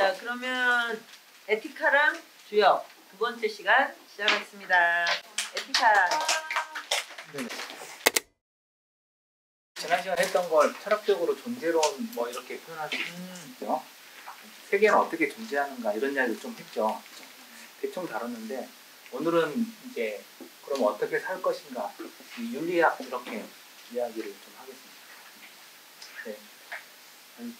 자, 그러면 에티카랑 주역 두 번째 시간 시작하겠습니다. 에티카. 네. 지난 시간에 했던 걸 철학적으로 존재론 뭐 이렇게 표현할 수 있죠. 세계는 어떻게 존재하는가 이런 이야기를 좀 했죠. 대충 다뤘는데 오늘은 이제 그럼 어떻게 살 것인가 이 윤리학 이렇게 이야기를 좀 하겠습니다. 네.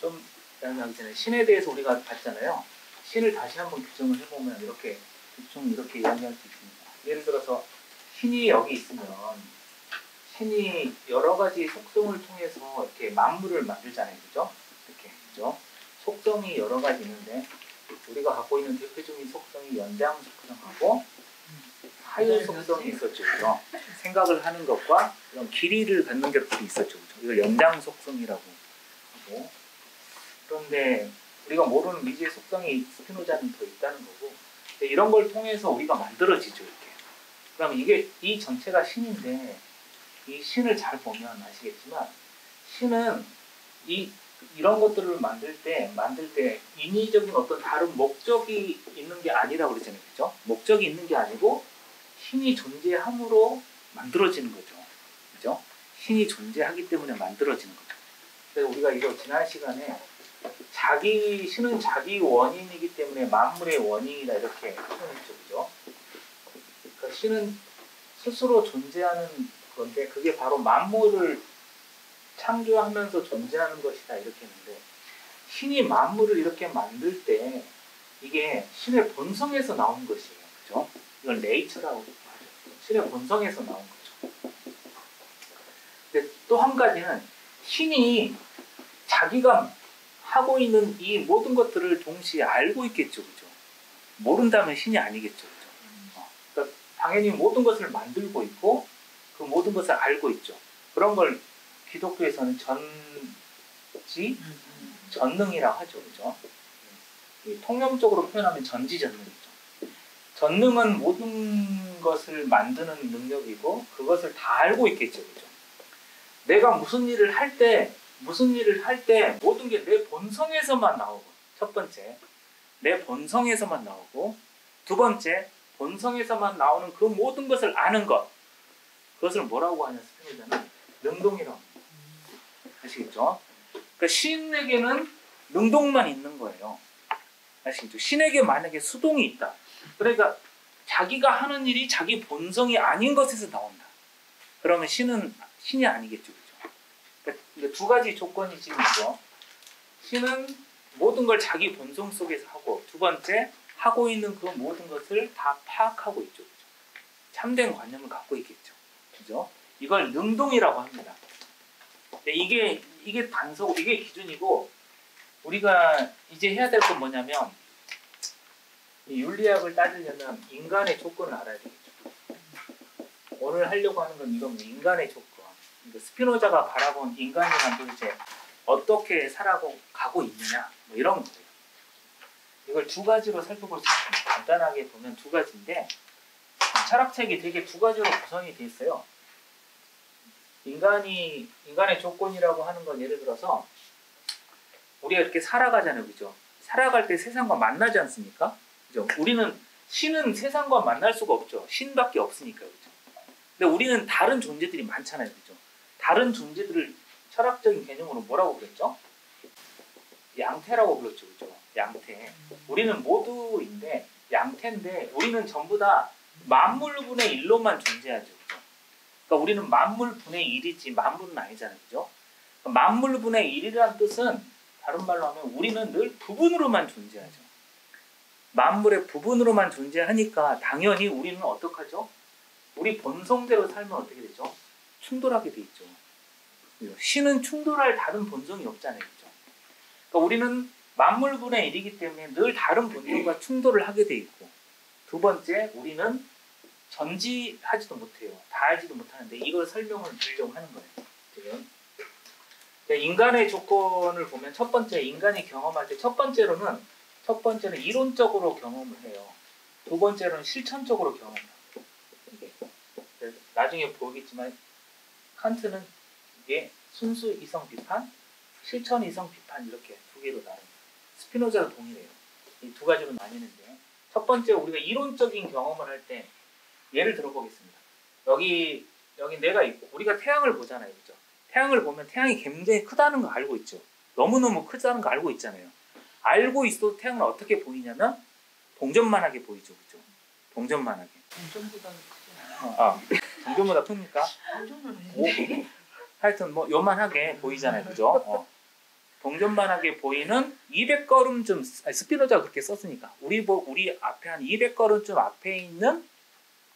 좀 이야기하기 전에 신에 대해서 우리가 봤잖아요. 신을 다시 한번 규정을 해보면 이렇게 대충 이렇게 이야기할 수 있습니다. 예를 들어서 신이 여기 있으면 신이 여러 가지 속성을 통해서 이렇게 만물을 만들잖아요. 그죠? 이렇게. 그죠? 속성이 여러 가지 있는데 우리가 갖고 있는 대표적인 속성이 연장 속성하고 하유 속성이 있었죠. 그죠? 생각을 하는 것과 이런 길이를 갖는 것들이 있었죠. 그죠? 이걸 연장 속성이라고 하고 그런데 우리가 모르는 미지의 속성이 스피노자는 더 있다는 거고 이런 걸 통해서 우리가 만들어지죠. 이렇게. 그럼 이게 이 전체가 신인데 이 신을 잘 보면 아시겠지만 신은 이런 것들을 만들 때 인위적인 어떤 다른 목적이 있는 게 아니라고 그랬잖아요. 그죠? 목적이 있는 게 아니고 신이 존재함으로 만들어지는 거죠. 그죠? 신이 존재하기 때문에 만들어지는 거죠. 그래서 우리가 이거 지난 시간에 신은 자기 원인이기 때문에 만물의 원인이다 이렇게 표현했죠. 그죠? 그러니까 신은 스스로 존재하는 건데 그게 바로 만물을 창조하면서 존재하는 것이다 이렇게 했는데 신이 만물을 이렇게 만들 때 이게 신의 본성에서 나온 것이에요. 그죠? 이걸 네이처라고 하죠. 신의 본성에서 나온 거죠. 근데 또 한 가지는 신이 자기가 하고 있는 이 모든 것들을 동시에 알고 있겠죠. 그죠? 모른다면 신이 아니겠죠. 그죠? 그러니까 당연히 모든 것을 만들고 있고 그 모든 것을 알고 있죠. 그런 걸 기독교에서는 전능이라고 하죠. 그죠? 통념적으로 표현하면 전지전능이죠. 전능은 모든 것을 만드는 능력이고 그것을 다 알고 있겠죠. 그죠? 내가 무슨 일을 할 때 모든 게 내 본성에서만 나오고 첫 번째 내 본성에서만 나오고 두 번째 본성에서만 나오는 그 모든 것을 아는 것 그것을 뭐라고 하냐 스피노자는 능동이라고 합니다. 아시겠죠? 그러니까 신에게는 능동만 있는 거예요. 아시겠죠? 신에게 만약에 수동이 있다. 그러니까 자기가 하는 일이 자기 본성이 아닌 것에서 나온다. 그러면 신이 아니겠죠. 그죠? 그러니까 두 가지 조건이 지금 있죠. 신은 모든 걸 자기 본성 속에서 하고 두 번째 하고 있는 그 모든 것을 다 파악하고 있죠. 그죠? 참된 관념을 갖고 있겠죠. 그죠? 이걸 능동이라고 합니다. 이게 단서고 이게 기준이고 우리가 이제 해야 될 건 뭐냐면 이 윤리학을 따지려면 인간의 조건을 알아야 되겠죠. 오늘 하려고 하는 건 이건 인간의 조건. 그러니까 스피노자가 바라본 인간이란 도대체 어떻게 살아가고 있느냐 뭐 이런 거예요. 이걸 두 가지로 살펴볼 수 있습니다. 간단하게 보면 두 가지인데 철학책이 되게 두 가지로 구성이 돼 있어요. 인간의 조건이라고 하는 건 예를 들어서 우리가 이렇게 살아가잖아요. 그죠? 살아갈 때 세상과 만나지 않습니까? 그죠? 신은 세상과 만날 수가 없죠. 신밖에 없으니까. 그죠? 근데 우리는 다른 존재들이 많잖아요. 그죠? 다른 존재들을 철학적인 개념으로 뭐라고 그랬죠? 양태라고 불렀죠. 그죠? 양태. 우리는 모두인데 양태인데 우리는 전부 다 만물분의 일로만 존재하죠. 그죠? 그러니까 우리는 만물분의 일이지 만물은 아니잖아요. 그죠? 그러니까 만물분의 일이라는 뜻은 다른 말로 하면 우리는 늘 부분으로만 존재하죠. 만물의 부분으로만 존재하니까 당연히 우리는 어떡하죠? 우리 본성대로 살면 어떻게 되죠? 충돌하게 돼 있죠. 신은 충돌할 다른 본성이 없잖아요. 그죠? 그러니까 우리는 만물분의 일이기 때문에 늘 다른 본성과 충돌을 하게 돼 있고 두 번째 우리는 전지하지도 못해요. 다 알지도 못하는데 이걸 설명을 드리려고 하는 거예요. 지금 인간의 조건을 보면 첫 번째 인간이 경험할 때 첫 번째는 이론적으로 경험을 해요. 두 번째로는 실천적으로 경험을 해요. 나중에 보겠지만 칸트는 이게 순수 이성 비판, 실천 이성 비판 이렇게 두 개로 나눕니다. 스피노자도 동일해요. 이 두 가지로 나뉘는데 첫 번째 우리가 이론적인 경험을 할 때 예를 들어 보겠습니다. 여기 내가 있고 우리가 태양을 보잖아요. 그죠? 태양을 보면 태양이 굉장히 크다는 거 알고 있죠. 너무너무 크다는 거 알고 있잖아요. 알고 있어도 태양은 어떻게 보이냐면 동전만하게 보이죠. 그죠? 동전만하게. 동전보다는 크지 않아요. 동전보다 큽니까? 동전은 오, 하여튼 뭐 요만하게 보이잖아요. 그죠? 동전만하게 보이는 200걸음쯤 스피노자가 그렇게 썼으니까 우리 앞에 한 200걸음쯤 앞에 있는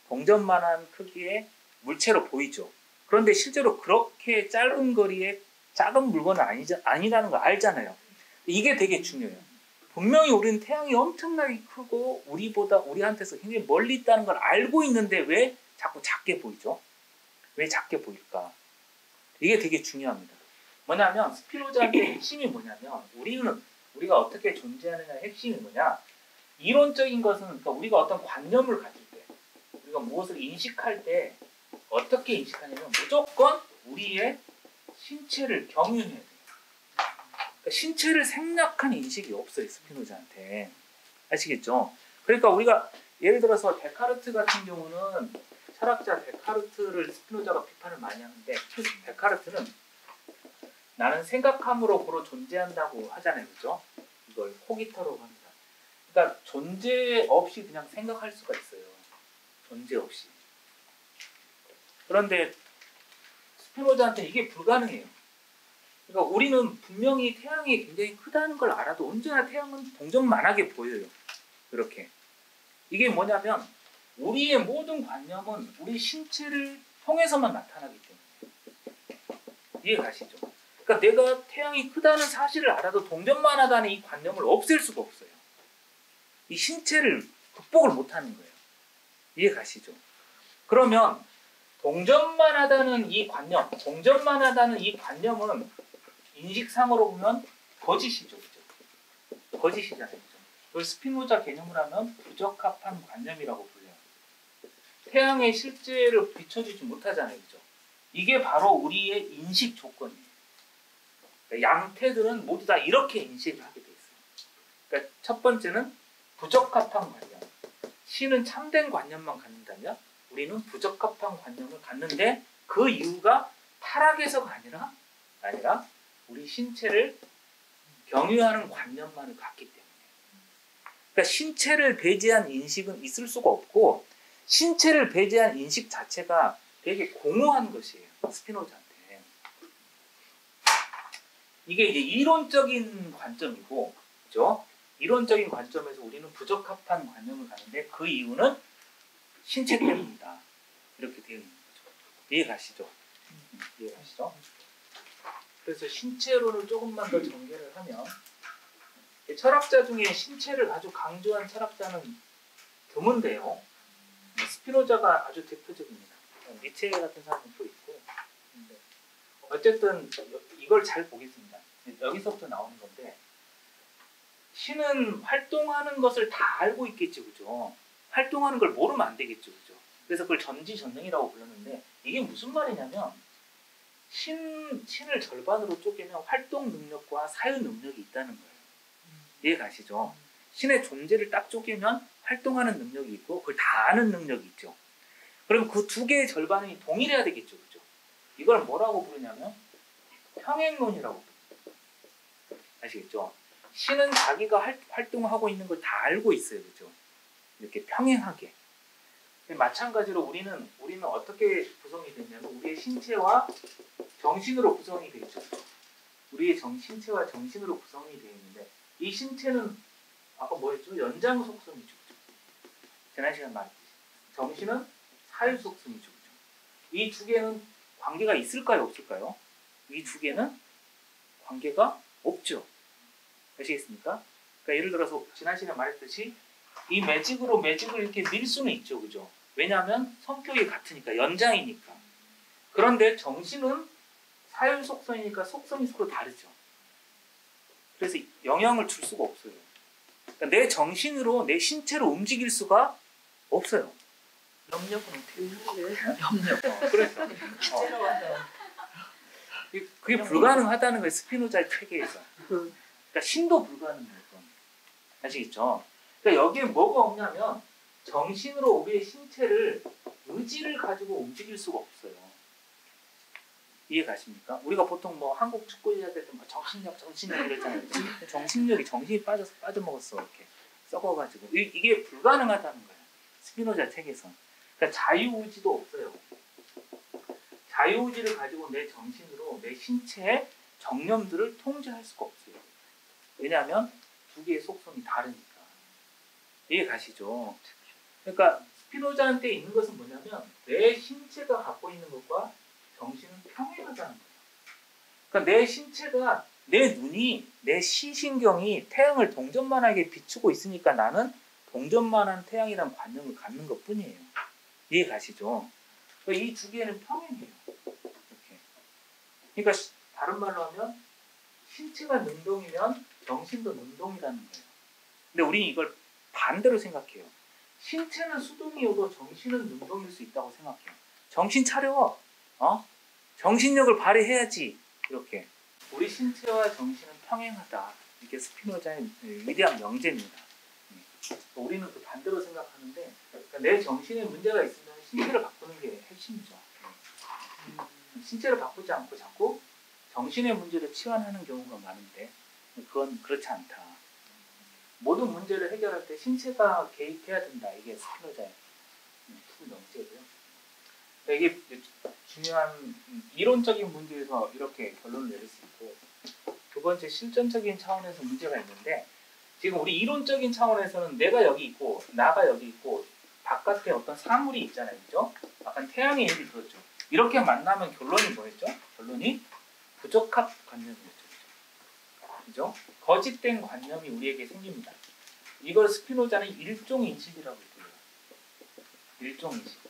동전만한 크기의 물체로 보이죠. 그런데 실제로 그렇게 짧은 거리에 작은 물건은 아니라는 걸 알잖아요. 이게 되게 중요해요. 분명히 우리는 태양이 엄청나게 크고 우리한테서 굉장히 멀리 있다는 걸 알고 있는데 왜 자꾸 작게 보이죠? 왜 작게 보일까? 이게 되게 중요합니다. 뭐냐면 스피노자의 핵심이 뭐냐면 우리가 어떻게 존재하느냐의 핵심이 뭐냐? 이론적인 것은 그러니까 우리가 어떤 관념을 가질 때 우리가 무엇을 인식할 때 어떻게 인식하냐면 무조건 우리의 신체를 경유해야 돼요. 그러니까 신체를 생략한 인식이 없어요. 스피노자한테. 아시겠죠? 그러니까 우리가 예를 들어서 데카르트 같은 경우는 철학자 데카르트를 스피노자가 비판을 많이 하는데 데카르트는 나는 생각함으로 고로 존재한다고 하잖아요. 그죠? 이걸 코기터로 합니다. 그러니까 존재 없이 그냥 생각할 수가 있어요. 존재 없이. 그런데 스피노자한테 이게 불가능해요. 그러니까 우리는 분명히 태양이 굉장히 크다는 걸 알아도 언제나 태양은 동전만하게 보여요. 이렇게. 이게 뭐냐면 우리의 모든 관념은 우리 신체를 통해서만 나타나기 때문에. 이해 가시죠? 그러니까 내가 태양이 크다는 사실을 알아도 동전만하다는 이 관념을 없앨 수가 없어요. 이 신체를 극복을 못하는 거예요. 이해 가시죠? 그러면 동전만하다는 이 관념, 동전만하다는 이 관념은 인식상으로 보면 거짓이죠. 그죠? 거짓이잖아요. 그죠? 이걸 스피노자 개념을 하면 부적합한 관념이라고 불려요. 태양의 실제를 비춰주지 못하잖아요. 그죠? 이게 바로 우리의 인식 조건이에요. 그러니까 양태들은 모두 다 이렇게 인식을 하게 돼 있어요. 그러니까 첫 번째는 부적합한 관념. 신은 참된 관념만 갖는다면 우리는 부적합한 관념을 갖는데 그 이유가 타락에서가 아니라 우리 신체를 경유하는 관념만을 갖기 때문에. 그러니까 신체를 배제한 인식은 있을 수가 없고 신체를 배제한 인식 자체가 되게 공허한 것이에요. 스피노자한테. 이게 이제 이론적인 관점이고, 그죠? 이론적인 관점에서 우리는 부적합한 관념을 갖는데 그 이유는 신체 때문이다. 이렇게 되어 있는 거죠. 이해 가시죠? 이해 가시죠? 그래서 신체론을 조금만 더 전개를 하면 철학자 중에 신체를 아주 강조한 철학자는 드문데요. 스피노자가 아주 대표적입니다. 니체 같은 사람은 또 있고. 어쨌든 이걸 잘 보겠습니다. 여기서부터 나오는 건데 신은 활동하는 것을 다 알고 있겠죠. 그죠? 활동하는 걸 모르면 안 되겠죠. 그죠? 그래서 그걸 전지전능이라고 불렀는데 이게 무슨 말이냐면 신을 절반으로 쪼개면 활동 능력과 사유 능력이 있다는 거예요. 이해 가시죠? 신의 존재를 딱 쪼개면 활동하는 능력이 있고 그걸 다 아는 능력이 있죠. 그럼 그 두 개의 절반이 동일해야 되겠죠. 그죠? 이걸 뭐라고 부르냐면 평행론이라고 부릅니다. 아시겠죠? 신은 자기가 활동하고 있는 걸 다 알고 있어요. 그죠? 이렇게 평행하게. 마찬가지로 우리는 어떻게 구성이 되냐면 우리의 신체와 정신으로 구성이 되어 있죠. 우리의 신체와 정신으로 구성이 되어 있는데 이 신체는 아까 뭐였죠? 연장 속성이죠. 지난 시간 말했듯이 정신은 사유 속성이죠. 이 두 개는 관계가 있을까요? 없을까요? 이 두 개는 관계가 없죠. 아시겠습니까? 그러니까 예를 들어서 지난 시간에 말했듯이 이 매직을 이렇게 밀 수는 있죠. 그죠? 왜냐하면 성격이 같으니까, 연장이니까. 그런데 정신은 사유 속성이니까 속성이 서로 다르죠. 그래서 영향을 줄 수가 없어요. 그러니까 내 정신으로 내 신체로 움직일 수가 없어요. 염력은 어떻게 해요? 염력. 그래서 그게 불가능하다는 거예요. 스피노자의 체계에서. 그러니까 신도 불가능해요. 아시겠죠? 그러니까 여기에 뭐가 없냐면 정신으로 우리의 신체를 의지를 가지고 움직일 수가 없어요. 이해 가십니까? 우리가 보통 뭐 한국 축구 얘기할 때 뭐 정신력 이러잖아요. 정신이 빠져먹었어 이렇게 썩어가지고 이게 불가능하다는 거예요. 스피노자 책에서. 그러니까 자유의지도 없어요. 자유의지를 가지고 내 정신으로 내 신체의 정념들을 통제할 수가 없어요. 왜냐하면 두 개의 속성이 다르니까. 이해 가시죠? 그러니까 스피노자한테 있는 것은 뭐냐면 내 신체가 갖고 있는 것과 정신은 평행하다는 거예요. 그러니까 내 신체가 내 눈이 내 시신경이 태양을 동전만하게 비추고 있으니까 나는 동전만한 태양이라는 관념을 갖는 것뿐이에요. 이해 가시죠? 그러니까 이 두 개는 평행해요. 이렇게. 그러니까 다른 말로 하면 신체가 능동이면 정신도 능동이라는 거예요. 근데 우리는 이걸 반대로 생각해요. 신체는 수동이어도 정신은 능동일 수 있다고 생각해요. 정신 차려. 정신력을 발휘해야지. 이렇게. 우리 신체와 정신은 평행하다. 이게 스피노자의 위대한 명제입니다. 우리는 그 반대로 생각하는데 그러니까 내 정신에 문제가 있으면 신체를 바꾸는 게 핵심이죠. 신체를 바꾸지 않고 자꾸 정신의 문제를 치환하는 경우가 많은데 그건 그렇지 않다. 모든 문제를 해결할 때 신체가 개입해야 된다. 이게 스피노자의 큰 명제고요. 이게 중요한 이론적인 문제에서 이렇게 결론을 내릴 수 있고 두 번째 실전적인 차원에서 문제가 있는데 지금 우리 이론적인 차원에서는 내가 여기 있고 나가 여기 있고 바깥에 어떤 사물이 있잖아요. 그죠? 약간 태양의 예를 들었죠. 이렇게 만나면 결론이 뭐였죠? 결론이 부적합 관념이었죠. 그죠? 거짓된 관념이 우리에게 생깁니다. 이걸 스피노자는 일종인식이라고 불러요. 일종인식.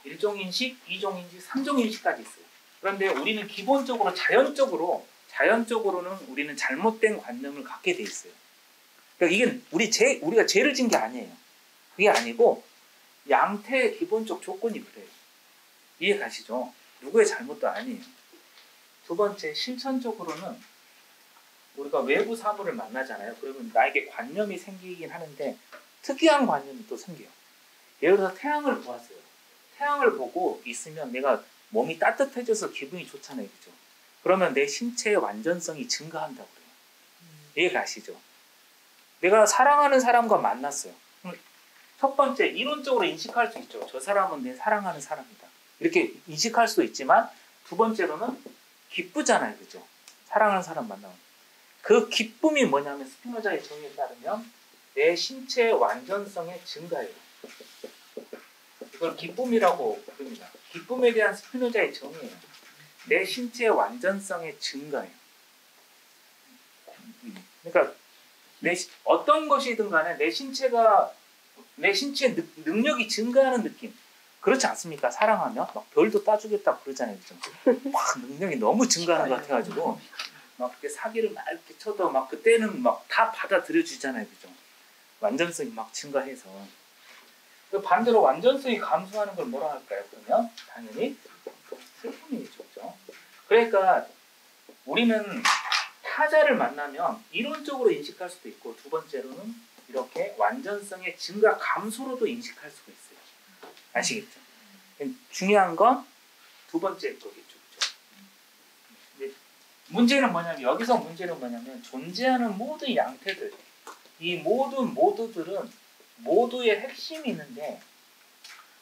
일종인식, 이종인식, 삼종인식까지 있어요. 그런데 우리는 기본적으로 자연적으로는 우리는 잘못된 관념을 갖게 돼 있어요. 그러니까 이게 우리가 죄를 진 게 아니에요. 그게 아니고 양태의 기본적 조건이 그래요. 이해 가시죠? 누구의 잘못도 아니에요. 두 번째, 실천적으로는 우리가 외부 사물을 만나잖아요. 그러면 나에게 관념이 생기긴 하는데 특이한 관념이 또 생겨요. 예를 들어서 태양을 보았어요. 태양을 보고 있으면 내가 몸이 따뜻해져서 기분이 좋잖아요. 그죠? 그러면 내 신체의 완전성이 증가한다고 그래요. 이해 가시죠? 내가 사랑하는 사람과 만났어요. 첫 번째, 이론적으로 인식할 수 있죠. 저 사람은 내 사랑하는 사람이다. 이렇게 인식할 수도 있지만 두 번째로는 기쁘잖아요. 그죠? 사랑하는 사람 만나면. 그 기쁨이 뭐냐면 스피노자의 정의에 따르면 내 신체의 완전성의 증가예요. 이걸 기쁨이라고 부릅니다. 기쁨에 대한 스피노자의 정의예요. 내 신체의 완전성의 증가예요. 그러니까 어떤 것이든 간에 내 신체의 능력이 증가하는 느낌. 그렇지 않습니까? 사랑하면 막 별도 따주겠다 그러잖아요. 그죠? 막 능력이 너무 증가하는 것 같아가지고 막 이렇게 사기를 막 이렇게 쳐도 막 그때는 막 다 받아들여 주잖아요. 그죠? 완전성이 막 증가해서. 반대로 완전성이 감소하는 걸 뭐라 할까요? 그러면 당연히 슬픔이겠죠. 그죠? 그러니까 우리는 타자를 만나면 이론적으로 인식할 수도 있고 두 번째로는 이렇게 완전성의 증가 감소로도 인식할 수가 있어요. 아시겠죠? 중요한 건 두 번째 거겠죠. 그죠? 문제는 뭐냐면 여기서 문제는 뭐냐면 존재하는 모든 양태들 이 모든 모두들은 모두의 핵심이 있는데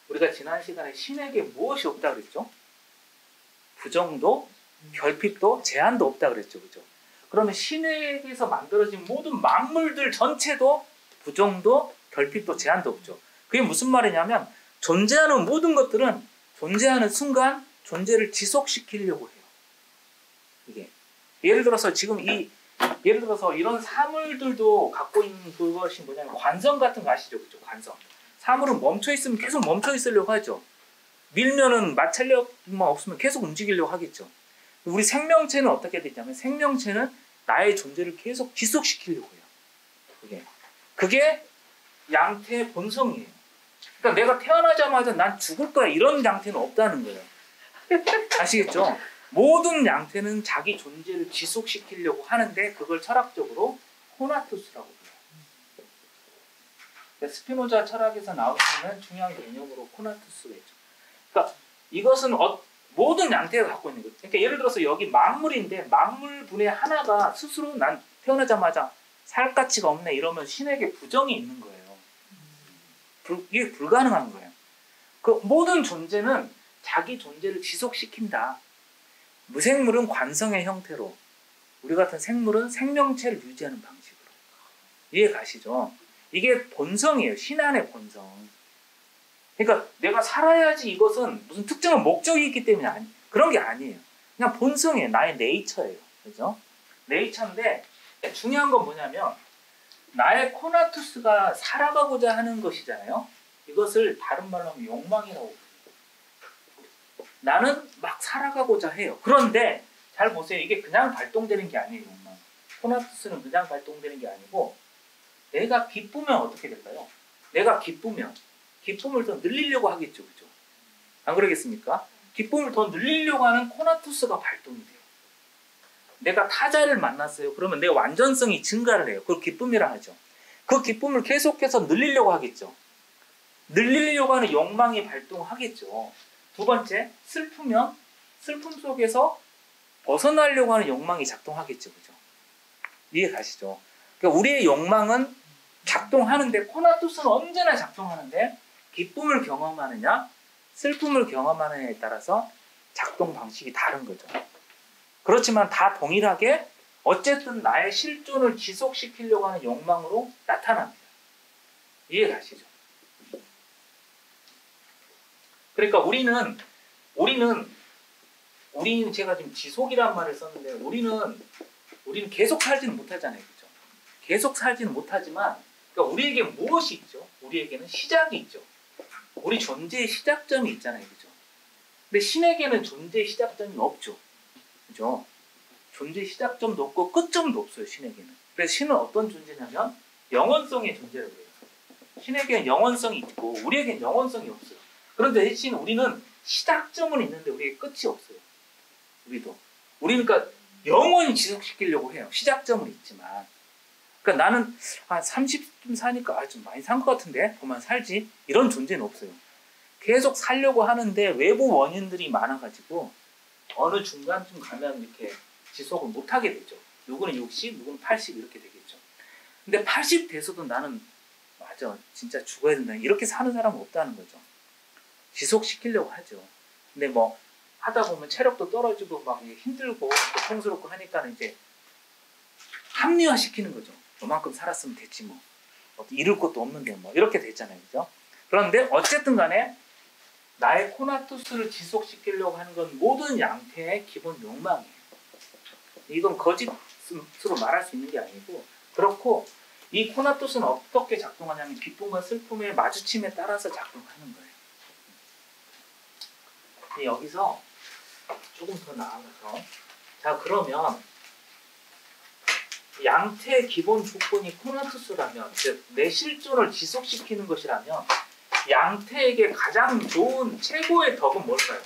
우리가 지난 시간에 신에게 무엇이 없다 그랬죠? 부정도, 결핍도, 제한도 없다 그랬죠. 그죠? 그러면 신에게서 만들어진 모든 만물들 전체도 부정도, 결핍도, 제한도 없죠. 그게 무슨 말이냐면 존재하는 모든 것들은 존재하는 순간 존재를 지속시키려고 해요. 이게 예를 들어서 이런 사물들도 갖고 있는 그것이 뭐냐면 관성 같은 거 아시죠? 그죠? 관성. 사물은 멈춰 있으면 계속 멈춰 있으려고 하죠. 밀면은 마찰력만 없으면 계속 움직이려고 하겠죠. 우리 생명체는 어떻게 되냐면 생명체는 나의 존재를 계속 지속시키려고 해요. 그게 양태의 본성이에요. 그러니까 내가 태어나자마자 난 죽을 거야 이런 양태는 없다는 거예요. 아시겠죠? 모든 양태는 자기 존재를 지속시키려고 하는데 그걸 철학적으로 코나투스라고 불러요. 스피노자 철학에서 나오는 중요한 개념으로 코나투스가 있죠. 그러니까 이것은 모든 양태가 갖고 있는 거죠. 그러니까 예를 들어서 여기 만물인데 만물분의 하나가 스스로 난 태어나자마자 살 가치가 없네 이러면 신에게 부정이 있는 거예요. 이게 불가능한 거예요. 그 모든 존재는 자기 존재를 지속시킨다. 무생물은 관성의 형태로, 우리 같은 생물은 생명체를 유지하는 방식으로. 이해 가시죠? 이게 본성이에요. 신 안의 본성. 그러니까 내가 살아야지 이것은 무슨 특정한 목적이 있기 때문에 그런 게 아니에요. 그냥 본성이에요. 나의 네이처예요. 그죠? 네이처인데 중요한 건 뭐냐면 나의 코나투스가 살아가고자 하는 것이잖아요. 이것을 다른 말로 하면 욕망이라고 부르요. 나는 막 살아가고자 해요. 그런데 잘 보세요. 이게 그냥 발동되는 게 아니에요. 욕망. 코나투스는 그냥 발동되는 게 아니고 내가 기쁘면 어떻게 될까요? 내가 기쁘면 기쁨을 더 늘리려고 하겠죠. 그죠? 안 그러겠습니까? 기쁨을 더 늘리려고 하는 코나투스가 발동이 돼요. 내가 타자를 만났어요. 그러면 내 완전성이 증가를 해요. 그걸 기쁨이라 하죠. 그 기쁨을 계속해서 늘리려고 하겠죠. 늘리려고 하는 욕망이 발동하겠죠. 두 번째, 슬프면 슬픔 속에서 벗어나려고 하는 욕망이 작동하겠죠. 그죠? 이해 가시죠? 그러니까 우리의 욕망은 작동하는데 코나투스는 언제나 작동하는데 기쁨을 경험하느냐 슬픔을 경험하느냐에 따라서 작동 방식이 다른 거죠. 그렇지만 다 동일하게 어쨌든 나의 실존을 지속시키려고 하는 욕망으로 나타납니다. 이해 가시죠? 그러니까 우리는 제가 지금 지속이란 말을 썼는데 우리는 계속 살지는 못하잖아요. 그죠? 계속 살지는 못하지만 그러니까 우리에게 무엇이 있죠? 우리에게는 시작이 있죠. 우리 존재의 시작점이 있잖아요. 그죠? 근데 신에게는 존재의 시작점이 없죠. 그죠? 존재의 시작점도 없고 끝점도 없어요. 신에게는. 그래서 신은 어떤 존재냐면 영원성의 존재라고 해요. 신에게는 영원성이 있고 우리에게는 영원성이 없어요. 그런데 대신 우리는 시작점은 있는데 우리에게 끝이 없어요. 우리는 그러니까 영원히 지속시키려고 해요. 시작점은 있지만. 그러니까 나는 30쯤 사니까 좀 많이 산 것 같은데 그만 살지 이런 존재는 없어요. 계속 살려고 하는데 외부 원인들이 많아가지고 어느 중간쯤 가면 이렇게 지속을 못하게 되죠. 누구는 60, 누구는 80 이렇게 되겠죠. 근데 80 돼서도 나는 맞아 진짜 죽어야 된다 이렇게 사는 사람은 없다는 거죠. 지속시키려고 하죠. 근데 뭐 하다 보면 체력도 떨어지고 막 힘들고 고통스럽고 하니까 이제 합리화시키는 거죠. 너만큼 살았으면 됐지 뭐. 잃을 것도 없는데 뭐 이렇게 됐잖아요. 그죠? 그런데 어쨌든 간에 나의 코나투스를 지속시키려고 하는 건 모든 양태의 기본 욕망이에요. 이건 거짓으로 말할 수 있는 게 아니고 그렇고 이 코나투스는 어떻게 작동하냐면 기쁨과 슬픔의 마주침에 따라서 작동하는 거예요. 여기서 조금 더 나아가서 자 그러면 양태의 기본 조건이 코나투스라면 즉 내 실존을 지속시키는 것이라면 양태에게 가장 좋은 최고의 덕은 뭘까요?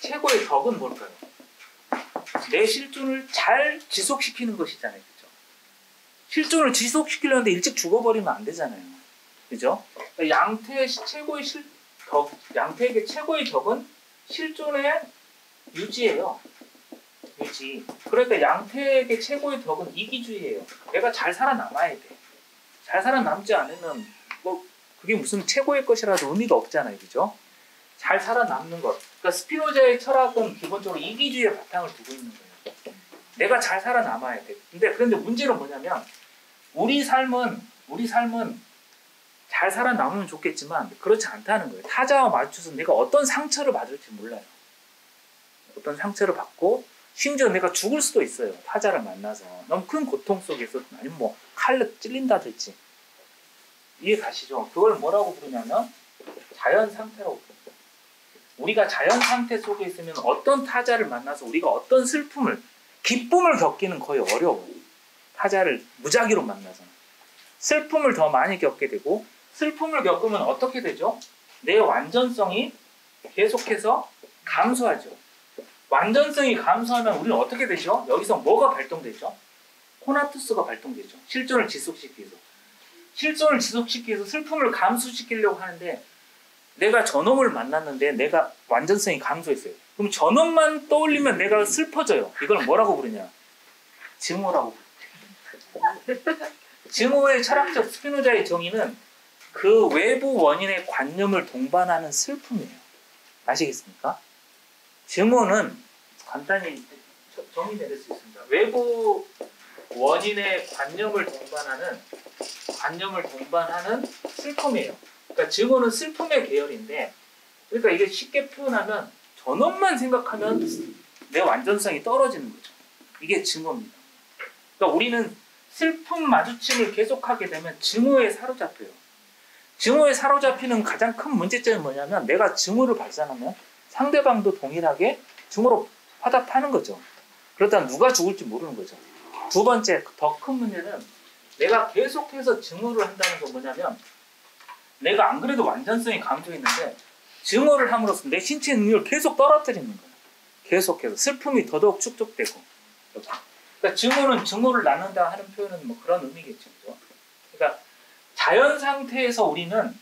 최고의 덕은 뭘까요? 내 실존을 잘 지속시키는 것이잖아요. 그죠? 실존을 지속시키려는데 일찍 죽어버리면 안 되잖아요. 그죠? 양태의 양태에게 최고의 덕은 실존의 유지예요. 유지. 그러니까 양태에게 최고의 덕은 이기주의예요. 내가 잘 살아남아야 돼. 잘 살아남지 않으면 뭐 그게 무슨 최고의 것이라도 의미가 없잖아요. 그죠? 잘 살아남는 것. 그러니까 스피노자의 철학은 기본적으로 이기주의의 바탕을 두고 있는 거예요. 내가 잘 살아남아야 돼. 그런데 문제는 뭐냐면 우리 삶은 잘 살아남으면 좋겠지만 그렇지 않다는 거예요. 타자와 마주쳐서 내가 어떤 상처를 받을지 몰라요. 어떤 상처를 받고 심지어 내가 죽을 수도 있어요. 타자를 만나서 너무 큰 고통 속에서 아니면 뭐 칼로 찔린다든지 이해 가시죠? 그걸 뭐라고 부르냐면 자연 상태라고 부릅니다. 우리가 자연 상태 속에 있으면 어떤 타자를 만나서 우리가 어떤 기쁨을 겪기는 거의 어려워요. 타자를 무작위로 만나서는. 슬픔을 더 많이 겪게 되고 슬픔을 겪으면 어떻게 되죠? 내 완전성이 계속해서 감소하죠. 완전성이 감소하면 우리는 어떻게 되죠? 여기서 뭐가 발동되죠? 코나투스가 발동되죠. 실존을 지속시키기 위해서. 실존을 지속시키기 위해서 슬픔을 감수시키려고 하는데 내가 저놈을 만났는데 내가 완전성이 감소했어요. 그럼 저놈만 떠올리면 내가 슬퍼져요. 이걸 뭐라고 부르냐? 증오라고 부르죠. 증오의 철학적 스피노자의 정의는 그 외부 원인의 관념을 동반하는 슬픔이에요. 아시겠습니까? 증오는 간단히 정의 내릴 수 있습니다. 외부 원인의 관념을 동반하는 슬픔이에요. 그러니까 증오는 슬픔의 계열인데, 그러니까 이게 쉽게 표현하면 저놈만 생각하면 내 완전성이 떨어지는 거죠. 이게 증오입니다. 그러니까 우리는 슬픔 마주침을 계속하게 되면 증오에 사로잡혀요. 증오에 사로잡히는 가장 큰 문제점이 뭐냐면 내가 증오를 발산하면 상대방도 동일하게 증오로 화답하는 거죠. 그러다 누가 죽을지 모르는 거죠. 두 번째, 더 큰 문제는 내가 계속해서 증오를 한다는 건 뭐냐면 내가 안 그래도 완전성이 감소했는데 증오를 함으로써 내 신체 능력을 계속 떨어뜨리는 거예요. 계속해서 슬픔이 더더욱 축적되고. 그러니까 증오는 증오를 낳는다 하는 표현은 뭐 그런 의미겠죠. 그죠? 그러니까 자연 상태에서는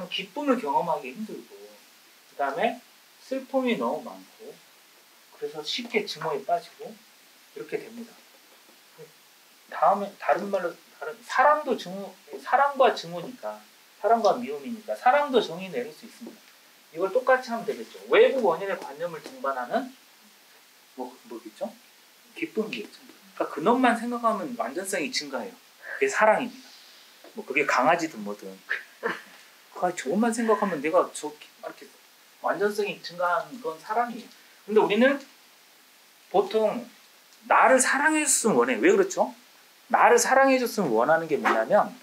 기쁨을 경험하기 힘들고, 그 다음에 슬픔이 너무 많고, 그래서 쉽게 증오에 빠지고 이렇게 됩니다. 다른 말로 사랑도 사랑과 증오니까, 사랑과 미움이니까 사랑도 정의 내릴 수 있습니다. 이걸 똑같이 하면 되겠죠. 외부 원인의 관념을 동반하는 뭐겠죠? 기쁨이겠죠. 그러니까 그놈만 생각하면 완전성이 증가해요. 그게 사랑입니다. 뭐 그게 강아지든 뭐든. 저것만 생각하면 내가 이렇게 완전성이 증가하는 건 사랑이에요. 근데 우리는 보통 나를 사랑해줬으면 원해. 왜 그렇죠? 나를 사랑해줬으면 원하는 게 뭐냐면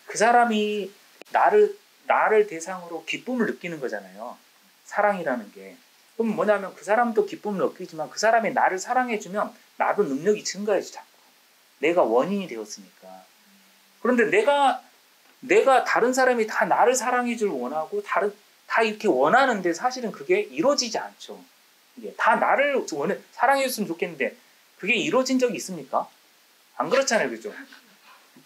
그 사람이 나를 대상으로 기쁨을 느끼는 거잖아요. 사랑이라는 게. 그럼 뭐냐면 그 사람도 기쁨을 느끼지만 그 사람이 나를 사랑해주면 나도 능력이 증가해져 자꾸. 내가 원인이 되었으니까. 그런데 내가 다른 사람이 다 나를 사랑해줄 원하고 다 이렇게 원하는데 사실은 그게 이루어지지 않죠. 이게 다 나를 사랑해줬으면 좋겠는데 그게 이루어진 적이 있습니까? 안 그렇잖아요, 그죠?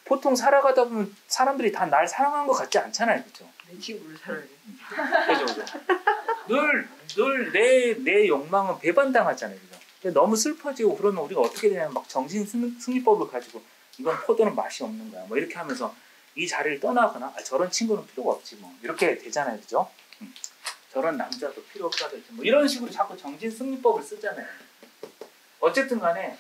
보통 살아가다 보면 사람들이 다 날 사랑한 것 같지 않잖아요, 그죠? 내 친구를 사랑해. 그죠. 늘 내 욕망은 배반당하잖아요, 그죠? 근데 너무 슬퍼지고 그러면 우리가 어떻게 되냐면 막 정신 승리법을 가지고 이건 포도는 맛이 없는 거야, 뭐 이렇게 하면서 이 자리를 떠나거나 저런 친구는 필요가 없지 뭐 이렇게 되잖아요, 그죠? 저런 남자도 필요 없다든지 뭐 이런 식으로 자꾸 정신 승리법을 쓰잖아요. 어쨌든 간에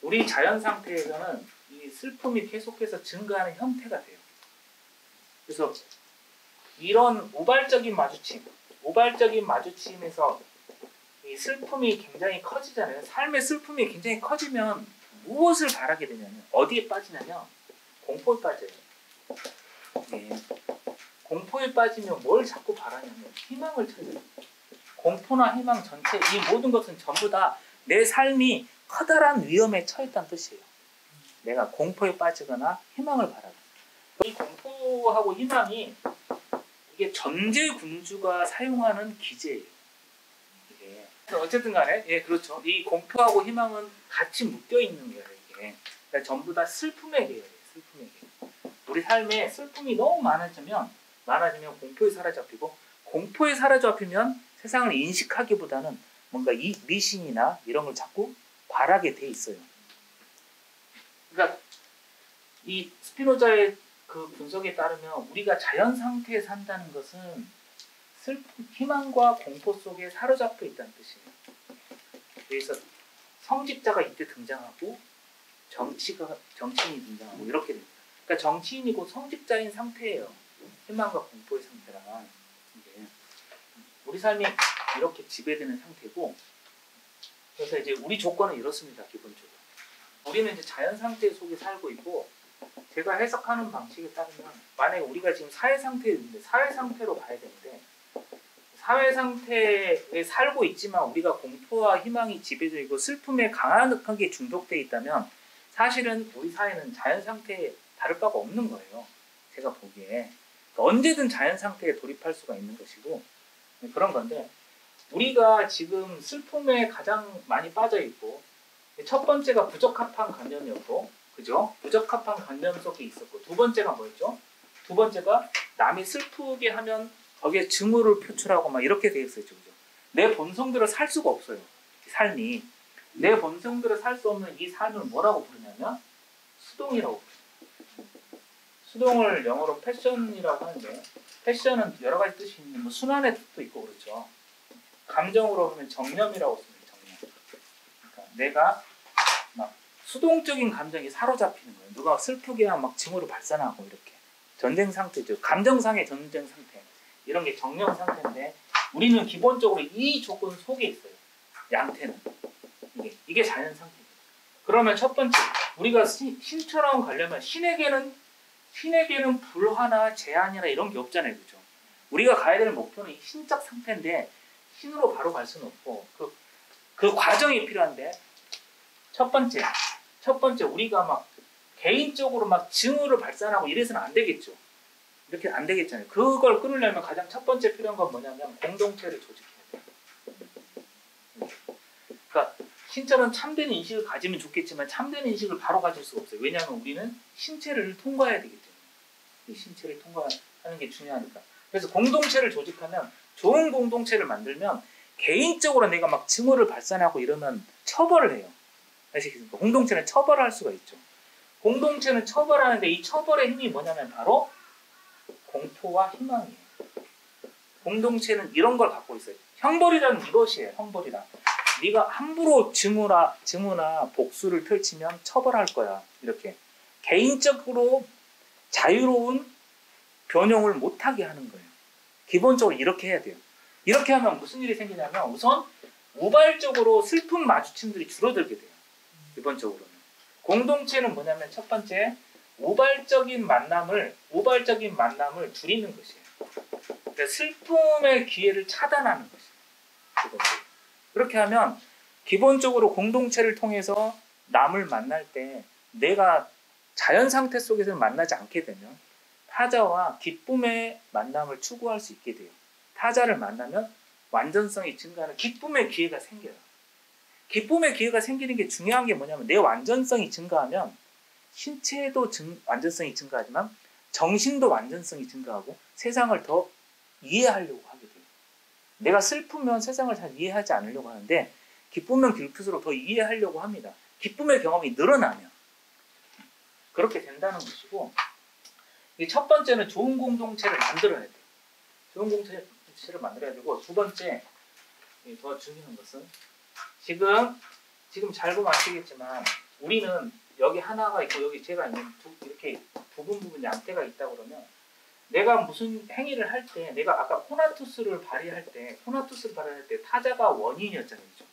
우리 자연 상태에서는 이 슬픔이 계속해서 증가하는 형태가 돼요. 그래서 이런 우발적인 마주침에서 이 슬픔이 굉장히 커지잖아요. 삶의 슬픔이 굉장히 커지면 무엇을 바라게 되냐면 어디에 빠지냐면 공포에 빠져요. 네. 공포에 빠지면 뭘 자꾸 바라냐면 희망을 찾아요. 공포나 희망 전체 이 모든 것은 전부 다 내 삶이 커다란 위험에 처했다는 뜻이에요. 내가 공포에 빠지거나 희망을 바라고. 이 공포하고 희망이 이게 전제군주가 사용하는 기제예요. 이게. 어쨌든 간에 예 그렇죠. 이 공포하고 희망은 같이 묶여 있는 거예요. 이게. 그러니까 전부 다 슬픔의 계열이에요. 슬픔의 계열. 우리 삶에 슬픔이 너무 많아지면 공포에 사로잡히고 공포에 사로잡히면 세상을 인식하기보다는 뭔가 이 미신이나 이런 걸 자꾸 바라게 돼 있어요. 그러니까 이 스피노자의 그 분석에 따르면 우리가 자연 상태에 산다는 것은 슬픔, 희망과 공포 속에 사로잡혀 있다는 뜻이에요. 그래서 성직자가 이때 등장하고 정치인이 등장하고 이렇게 됩니다. 그러니까 정치인이고 성직자인 상태예요. 희망과 공포의 상태란 이게 우리 삶이 이렇게 지배되는 상태고, 그래서 이제 우리 조건은 이렇습니다. 기본적으로 우리는 이제 자연 상태 속에 살고 있고, 제가 해석하는 방식에 따르면 만약에 우리가 지금 사회 상태에 있는데 사회 상태로 봐야 되는데 사회 상태에 살고 있지만 우리가 공포와 희망이 지배되고 슬픔에 강하게 중독되어 있다면 사실은 우리 사회는 자연 상태에 다를 바가 없는 거예요. 제가 보기에 언제든 자연 상태에 돌입할 수가 있는 것이고 그런 건데, 우리가 지금 슬픔에 가장 많이 빠져 있고 첫 번째가 부적합한 관념이었고, 그죠? 부적합한 관념 속에 있었고, 두 번째가 뭐였죠? 두 번째가 남이 슬프게 하면 거기에 증오를 표출하고 막 이렇게 돼 있었죠. 그죠? 내 본성대로 살 수가 없어요. 삶이. 내 본성대로 살 수 없는 이 삶을 뭐라고 부르냐면 수동이라고 부르죠. 수동을 영어로 패션이라고 하는데, 패션은 여러 가지 뜻이 있는데 뭐 순환의 뜻도 있고 그렇죠. 감정으로 보면 정념이라고 씁니다. 정념. 그러니까 내가 막 수동적인 감정이 사로잡히는 거예요. 누가 슬프게 하면 막 증오를 발산하고 이렇게. 전쟁 상태죠. 감정상의 전쟁 상태. 이런 게 정령 상태인데 우리는 기본적으로 이 조건 속에 있어요. 양태는. 이게 자연 상태입니다. 그러면 첫 번째, 우리가 신처럼 가려면 신에게는 불화나 제한이나 이런 게 없잖아요. 그죠? 우리가 가야 되는 목표는 이 신적 상태인데 신으로 바로 갈 수는 없고 그 과정이 필요한데 첫 번째 우리가 막 개인적으로 막 증오를 발산하고 이래서는 안 되겠죠. 이렇게 안 되겠잖아요. 그걸 끊으려면 가장 첫 번째 필요한 건 뭐냐면 공동체를 조직해야 돼요. 그러니까 신처럼 참된 인식을 가지면 좋겠지만 참된 인식을 바로 가질 수가 없어요. 왜냐하면 우리는 신체를 통과해야 되기 때문에. 이 신체를 통과하는 게 중요하니까. 그래서 공동체를 조직하면 좋은 공동체를 만들면 개인적으로 내가 막 증오를 발산하고 이러면 처벌을 해요. 아시겠습니까? 공동체는 처벌할 수가 있죠. 공동체는 처벌하는데 이 처벌의 힘이 뭐냐면 바로 공포와 희망이에요. 공동체는 이런 걸 갖고 있어요. 형벌이라는 이것이에요. 형벌이란. 네가 함부로 증오나 복수를 펼치면 처벌할 거야. 이렇게 개인적으로 자유로운 변형을 못하게 하는 거예요. 기본적으로 이렇게 해야 돼요. 이렇게 하면 무슨 일이 생기냐면 우선 우발적으로 슬픈 마주침들이 줄어들게 돼요. 기본적으로는. 공동체는 뭐냐면 첫 번째 우발적인 만남을 줄이는 것이에요. 그러니까 슬픔의 기회를 차단하는 것이에요. 기본적으로. 그렇게 하면 기본적으로 공동체를 통해서 남을 만날 때 내가 자연 상태 속에서 만나지 않게 되면 타자와 기쁨의 만남을 추구할 수 있게 돼요. 타자를 만나면 완전성이 증가하는 기쁨의 기회가 생겨요. 기쁨의 기회가 생기는 게 중요한 게 뭐냐면 내 완전성이 증가하면 신체도 완전성이 증가하지만 정신도 완전성이 증가하고 세상을 더 이해하려고 하게 돼요. 내가 슬프면 세상을 잘 이해하지 않으려고 하는데 기쁘면 기쁠수록 더 이해하려고 합니다. 기쁨의 경험이 늘어나면 그렇게 된다는 것이고, 첫 번째는 좋은 공동체를 만들어야 돼요. 좋은 공동체를 만들어야 되고, 두 번째 더 중요한 것은 지금 잘 보면 아시겠지만 우리는 여기 하나가 있고 여기 제가 있는 이렇게 부분 양태가 있다 그러면 내가 무슨 행위를 할 때 내가 아까 코나투스를 발휘할 때 타자가 원인이었잖아요. 그렇죠?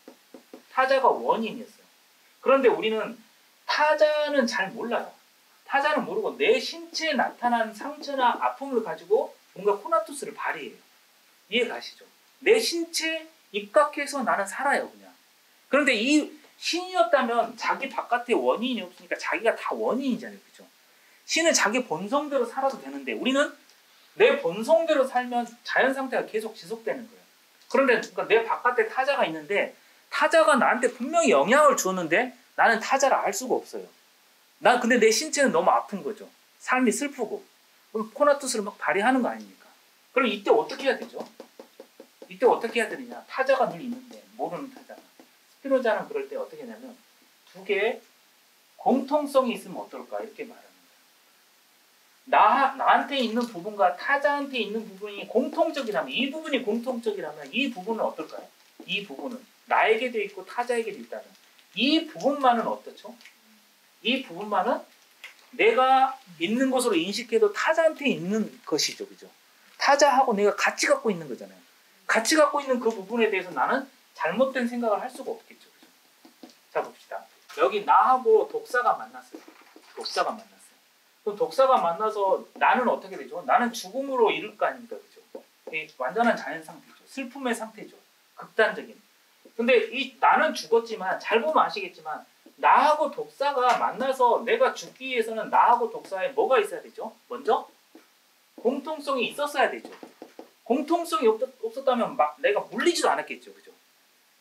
타자가 원인이었어요. 그런데 우리는 타자는 잘 몰라요. 타자는 모르고 내 신체에 나타난 상처나 아픔을 가지고 뭔가 코나투스를 발휘해요. 이해 가시죠? 내 신체에 입각해서 나는 살아요. 그냥. 그런데 이 신이었다면 자기 바깥에 원인이 없으니까 자기가 다 원인이잖아요. 그렇죠? 신은 자기 본성대로 살아도 되는데 우리는 내 본성대로 살면 자연 상태가 계속 지속되는 거예요. 그런데 그러니까 내 바깥에 타자가 있는데 타자가 나한테 분명히 영향을 주었는데 나는 타자를 알 수가 없어요. 근데 내 신체는 너무 아픈 거죠. 삶이 슬프고. 그럼 코나투스를 막 발휘하는 거 아닙니까? 그럼 이때 어떻게 해야 되죠? 이때 어떻게 해야 되느냐? 타자가 늘 있는데 모르는 타자가. 스피노자는 그럴 때 어떻게 하냐면 두 개의 공통성이 있으면 어떨까 이렇게 말합니다. 나한테 있는 부분과 타자한테 있는 부분이 공통적이라면 이 부분이 공통적이라면 이 부분은 어떨까요? 이 부분은 나에게도 있고 타자에게도 있다면 이 부분만은 어떻죠? 이 부분만은 내가 있는 것으로 인식해도 타자한테 있는 것이죠. 그죠? 타자하고 내가 같이 갖고 있는 거잖아요. 같이 갖고 있는 그 부분에 대해서 나는 잘못된 생각을 할 수가 없겠죠. 그죠? 자 봅시다. 여기 나하고 독사가 만났어요. 그럼 독사가 만나서 나는 어떻게 되죠? 나는 죽음으로 이를 거 아닙니까? 그죠? 완전한 자연 상태죠. 슬픔의 상태죠. 극단적인. 근데 나는 죽었지만 잘 보면 아시겠지만 나하고 독사가 만나서 내가 죽기 위해서는 나하고 독사에 뭐가 있어야 되죠? 먼저 공통성이 있었어야 되죠. 공통성이 없었다면 내가 물리지도 않았겠죠. 그죠?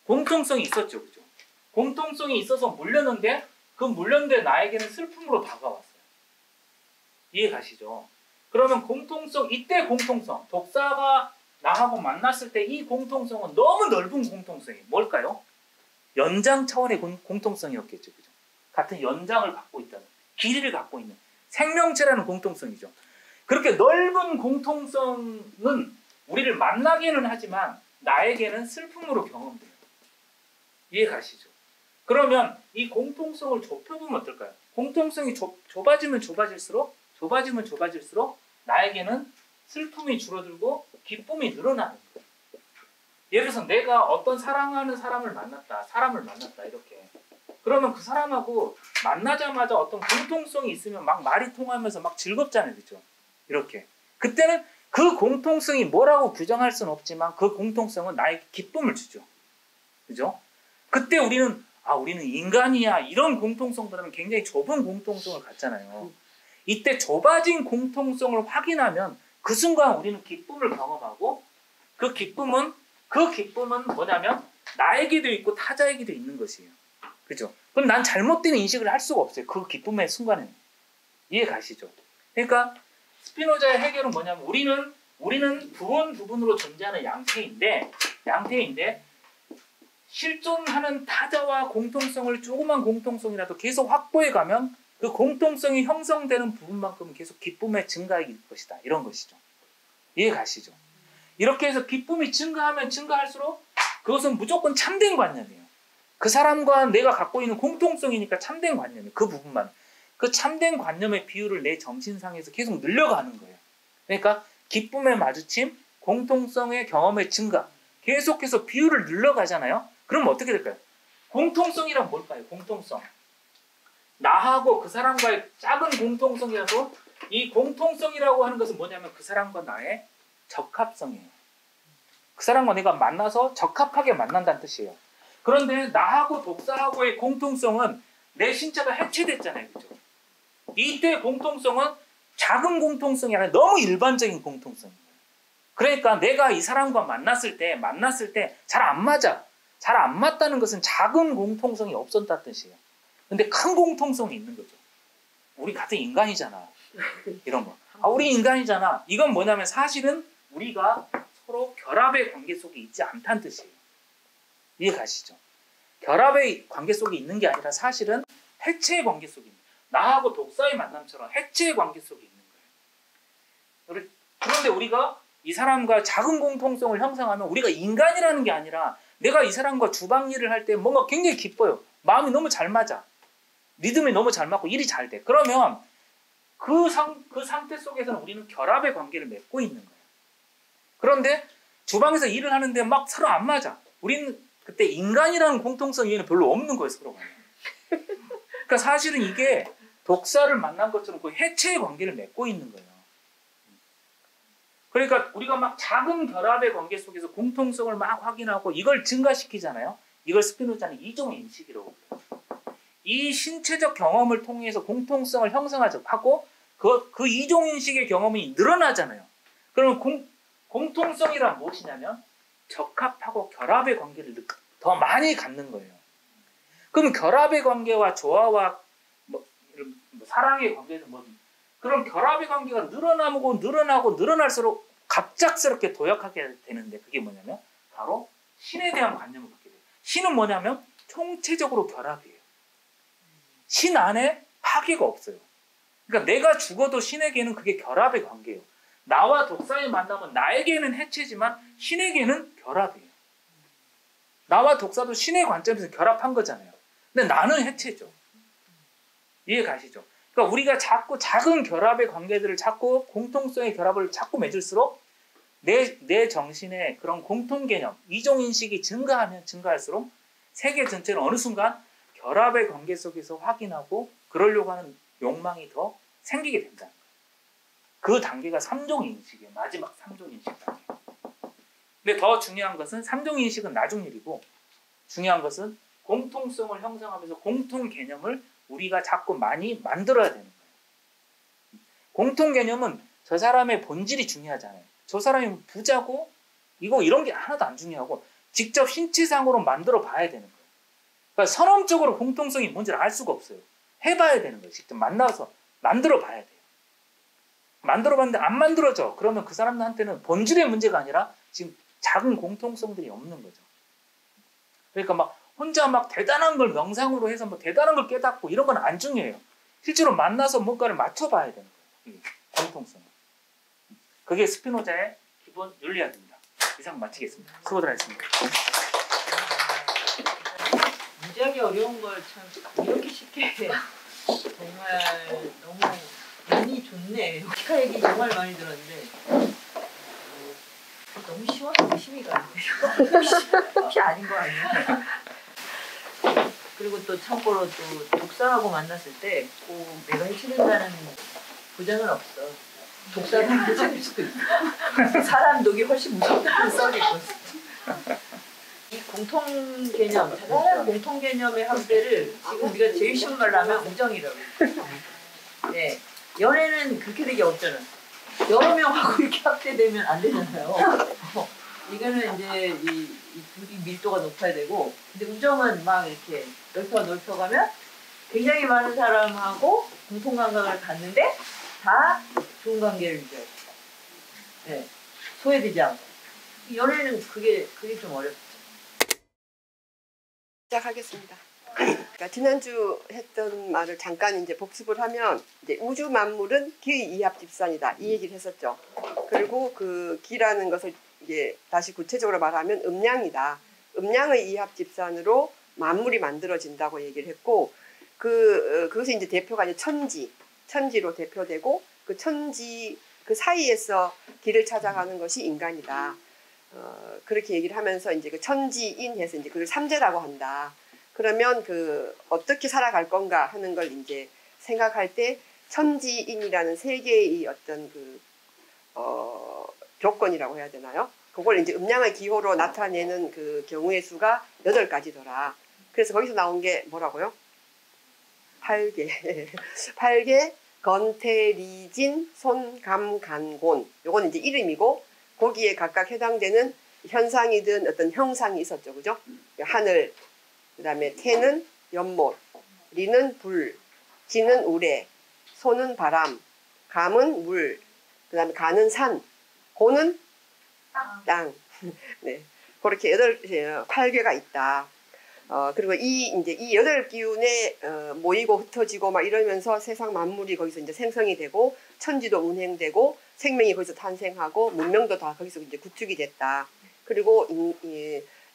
공통성이 있었죠. 그죠? 공통성이 있어서 물렸는데 그 물련된 나에게는 슬픔으로 다가왔어요. 이해 가시죠? 그러면 공통성, 이때 공통성, 독사가 나하고 만났을 때 이 공통성은 너무 넓은 공통성이에요. 뭘까요? 연장 차원의 공통성이었겠죠. 그죠? 같은 연장을 갖고 있다는, 길이를 갖고 있는 생명체라는 공통성이죠. 그렇게 넓은 공통성은 우리를 만나기는 하지만 나에게는 슬픔으로 경험돼요. 이해 가시죠? 그러면 이 공통성을 좁혀보면 어떨까요? 공통성이 좁아지면 좁아질수록 나에게는 슬픔이 줄어들고 기쁨이 늘어나는 거예요. 예를 들어서 내가 어떤 사랑하는 사람을 만났다 이렇게. 그러면 그 사람하고 만나자마자 어떤 공통성이 있으면 막 말이 통하면서 막 즐겁잖아요. 그렇죠? 이렇게. 그때는 그 공통성이 뭐라고 규정할 수는 없지만 그 공통성은 나에게 기쁨을 주죠. 그죠? 그때 우리는 인간이야. 이런 공통성보다는 굉장히 좁은 공통성을 갖잖아요. 이때 좁아진 공통성을 확인하면 그 순간 우리는 기쁨을 경험하고 그 기쁨은 뭐냐면 나에게도 있고 타자에게도 있는 것이에요. 그죠? 그럼 난 잘못된 인식을 할 수가 없어요. 그 기쁨의 순간에는. 이해 가시죠? 그러니까 스피노자의 해결은 뭐냐면 우리는 부분으로 존재하는 양태인데 실존하는 타자와 공통성을 조그만 공통성이라도 계속 확보해 가면 그 공통성이 형성되는 부분만큼은 계속 기쁨의 증가일 것이다. 이런 것이죠. 이해 가시죠? 이렇게 해서 기쁨이 증가하면 증가할수록 그것은 무조건 참된 관념이에요. 그 사람과 내가 갖고 있는 공통성이니까 참된 관념이에요. 그 부분만. 그 참된 관념의 비율을 내 정신상에서 계속 늘려가는 거예요. 그러니까 기쁨의 마주침, 공통성의 경험의 증가, 계속해서 비율을 늘려가잖아요. 그럼 어떻게 될까요? 공통성이란 뭘까요? 공통성. 나하고 그 사람과의 작은 공통성이라도 이 공통성이라고 하는 것은 뭐냐면 그 사람과 나의 적합성이에요. 그 사람과 내가 만나서 적합하게 만난다는 뜻이에요. 그런데 나하고 독사하고의 공통성은 내 신체가 해체됐잖아요. 그죠? 이때 공통성은 작은 공통성이 아니라 너무 일반적인 공통성이에요. 그러니까 내가 이 사람과 만났을 때 잘 안 맞아. 잘 안 맞다는 것은 작은 공통성이 없었다는 뜻이에요. 근데 큰 공통성이 있는 거죠. 우리 같은 인간이잖아. 이런 거. 우리 인간이잖아. 이건 뭐냐면 사실은 우리가 서로 결합의 관계 속에 있지 않다는 뜻이에요. 이해 가시죠? 결합의 관계 속에 있는 게 아니라 사실은 해체의 관계 속에 있는 거예요. 나하고 독사의 만남처럼 해체의 관계 속에 있는 거예요. 그런데 우리가 이 사람과 작은 공통성을 형성하면 우리가 인간이라는 게 아니라 내가 이 사람과 주방 일을 할 때 뭔가 굉장히 기뻐요. 마음이 너무 잘 맞아. 리듬이 너무 잘 맞고 일이 잘 돼. 그러면 그 상태 속에서는 우리는 결합의 관계를 맺고 있는 거예요. 그런데 주방에서 일을 하는데 막 서로 안 맞아. 우리는 그때 인간이라는 공통성 이외에는 별로 없는 거예요. 서로가. 그러니까 사실은 이게 독사를 만난 것처럼 그 해체의 관계를 맺고 있는 거예요. 그러니까 우리가 막 작은 결합의 관계 속에서 공통성을 막 확인하고 이걸 증가시키잖아요. 이걸 스피노자는 이종 인식이라고 해요. 이 신체적 경험을 통해서 공통성을 형성하고 그 이종 인식의 경험이 늘어나잖아요. 그러면 공통성이란 무엇이냐면 적합하고 결합의 관계를 더 많이 갖는 거예요. 그럼 결합의 관계와 조화와 사랑의 관계는 뭐든 그럼 결합의 관계가 늘어날수록 갑작스럽게 도약하게 되는데 그게 뭐냐면 바로 신에 대한 관념을 갖게 돼요. 신은 뭐냐면 총체적으로 결합이에요. 신 안에 파괴가 없어요. 그러니까 내가 죽어도 신에게는 그게 결합의 관계예요. 나와 독사의 만남은 나에게는 해체지만 신에게는 결합이에요. 나와 독사도 신의 관점에서 결합한 거잖아요. 근데 나는 해체죠. 이해 가시죠? 그러니까 우리가 자꾸 작은 결합의 관계들을 자꾸 공통성의 결합을 자꾸 맺을수록 내 정신의 그런 공통 개념, 이종 인식이 증가하면 증가할수록 세계 전체는 어느 순간 결합의 관계 속에서 확인하고 그러려고 하는 욕망이 더 생기게 된다는 거예요. 그 단계가 3종 인식이에요. 마지막 3종 인식 단계. 근데 더 중요한 것은 3종 인식은 나중 일이고 중요한 것은 공통성을 형성하면서 공통 개념을 우리가 자꾸 많이 만들어야 되는 거예요. 공통 개념은 저 사람의 본질이 중요하잖아요. 저 사람이 부자고 이런 게 하나도 안 중요하고 직접 신체상으로 만들어 봐야 되는 거예요. 그러니까 선언적으로 공통성이 뭔지를 알 수가 없어요. 해봐야 되는 거예요. 직접 만나서 만들어 봐야 돼요. 만들어 봤는데 안 만들어져. 그러면 그 사람한테는 본질의 문제가 아니라 지금 작은 공통성들이 없는 거죠. 그러니까 막 혼자 막 대단한 걸 명상으로 해서 뭐 대단한 걸 깨닫고 이런 건 안 중요해요. 실제로 만나서 뭔가를 맞춰봐야 되는 거예요. 공통성. 그게 스피노자의 기본 윤리학입니다. 이상 마치겠습니다. 수고들 하셨습니다. 문제하기 어려운 걸 참 이렇게 쉽게 정말 너무 운이 좋네. 피카 얘기 정말 많이 들었는데 너무 쉬워서 의심이 가는데요. 혹시 아닌 거 아니야? 그리고 또 참고로 또 독사하고 만났을 때 꼭 내가 해치는다는 보장은 없어. 독사는 괜찮을 수도 있어. 사람 독이 훨씬 무섭다는 썰이 있거든. 이 공통 개념, 자잘한 공통 개념의 합대를 지금 우리가 제일 쉬운 말로 하면 우정이라고. 네, 연애는 그렇게 되기 없잖아. 여러 명하고 이렇게 합대되면 안 되잖아요. 이거는 이제 이 둘이 밀도가 높아야 되고, 근데 우정은 막 이렇게 넓혀가면 굉장히 많은 사람하고 공통 감각을 갖는데 다 좋은 관계를 유지해요. 네, 소외되지 않고. 연애는 그게 좀 어렵죠. 시작하겠습니다. 그러니까 지난주 했던 말을 잠깐 이제 복습을 하면 이제 우주 만물은 기의 이합 집산이다 이 얘기를 했었죠. 그리고 그 기라는 것을 이제 다시 구체적으로 말하면 음량이다. 음량의 이합 집산으로 만물이 만들어진다고 얘기를 했고 그것이 이제 대표가 이제 천지로 대표되고 그 천지 그 사이에서 길을 찾아가는 것이 인간이다. 그렇게 얘기를 하면서 이제 그 천지인해서 이제 그걸 삼재라고 한다. 그러면 그 어떻게 살아갈 건가 하는 걸 이제 생각할 때 천지인이라는 세 개의 어떤 그 조건이라고 해야 되나요? 그걸 이제 음양의 기호로 나타내는 그 경우의 수가 8가지더라. 그래서 거기서 나온 게 뭐라고요? 8개. 8개 건태리진 손감간곤. 요건 이제 이름이고 거기에 각각 해당되는 현상이든 어떤 형상이 있었죠. 그죠? 하늘, 그 다음에 태는 연못, 리는 불, 지는 우레, 소는 바람, 감은 물, 그 다음에 가는 산, 고는 땅. 네. 그렇게 8개가 있다. 그리고 이제 이 8기운에 모이고 흩어지고 막 이러면서 세상 만물이 거기서 이제 생성이 되고 천지도 운행되고 생명이 거기서 탄생하고 문명도 다 거기서 이제 구축이 됐다. 그리고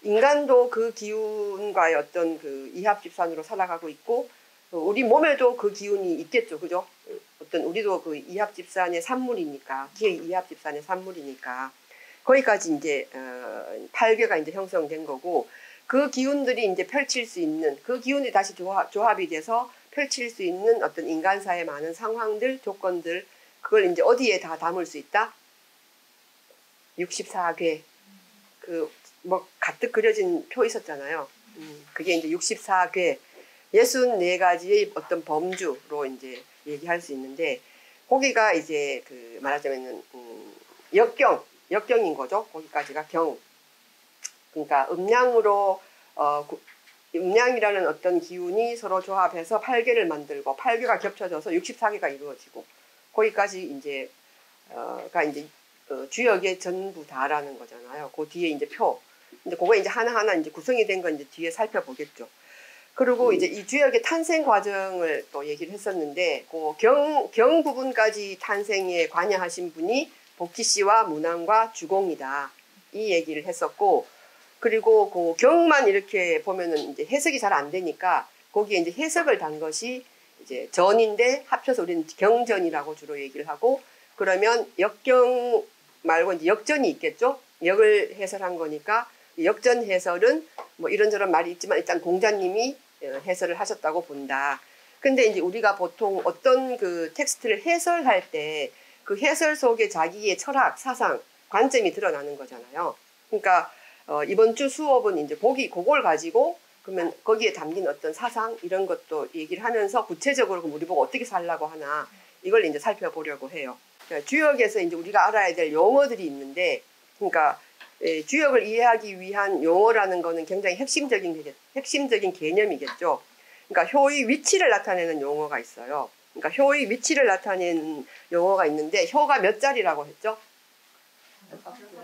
인간도 그 기운과의 어떤 그 이합집산으로 살아가고 있고 우리 몸에도 그 기운이 있겠죠. 그죠? 어떤 우리도 그 이합집산의 산물이니까 기의 이합집산의 산물이니까 거기까지 이제 8개가 이제 형성된 거고 그 기운들이 이제 펼칠 수 있는 그 기운이 다시 조합이 돼서 펼칠 수 있는 어떤 인간사의 많은 상황들 조건들 그걸 이제 어디에 다 담을 수 있다? 64궤 그 뭐 가득 그려진 표 있었잖아요. 그게 이제 64궤 64가지의 어떤 범주로 이제 얘기할 수 있는데 거기가 이제 그 말하자면은 역경인 거죠. 거기까지가 경. 그러니까 음량으로 음량이라는 어떤 기운이 서로 조합해서 8개를 만들고 8개가 겹쳐져서 64개가 이루어지고 거기까지 이제 가 이제 주역의 전부다라는 거잖아요. 그 뒤에 이제 표. 근데 그거 이제 하나하나 이제 구성이 된 건 이제 뒤에 살펴보겠죠. 그리고 이제 이 주역의 탄생 과정을 또 얘기를 했었는데 그 경 부분까지 탄생에 관여하신 분이 복희 씨와 문왕과 주공이다. 이 얘기를 했었고 그리고 그 경만 이렇게 보면은 이제 해석이 잘 안 되니까 거기에 이제 해석을 단 것이 이제 전인데 합쳐서 우리는 경전이라고 주로 얘기를 하고 그러면 역경 말고 이제 역전이 있겠죠. 역을 해설한 거니까 역전 해설은 뭐 이런저런 말이 있지만 일단 공자님이 해설을 하셨다고 본다. 근데 이제 우리가 보통 어떤 그 텍스트를 해설할 때 그 해설 속에 자기의 철학, 사상, 관점이 드러나는 거잖아요. 그러니까 이번 주 수업은 이제 그걸 가지고 그러면 거기에 담긴 어떤 사상 이런 것도 얘기를 하면서 구체적으로 우리 보고 어떻게 살라고 하나 이걸 이제 살펴보려고 해요. 그러니까 주역에서 이제 우리가 알아야 될 용어들이 있는데 그러니까 주역을 이해하기 위한 용어라는 거는 굉장히 핵심적인 개념이겠죠. 그러니까 효의 위치를 나타내는 용어가 있어요. 그러니까 효의 위치를 나타내는 용어가 있는데 효가 몇 자리라고 했죠?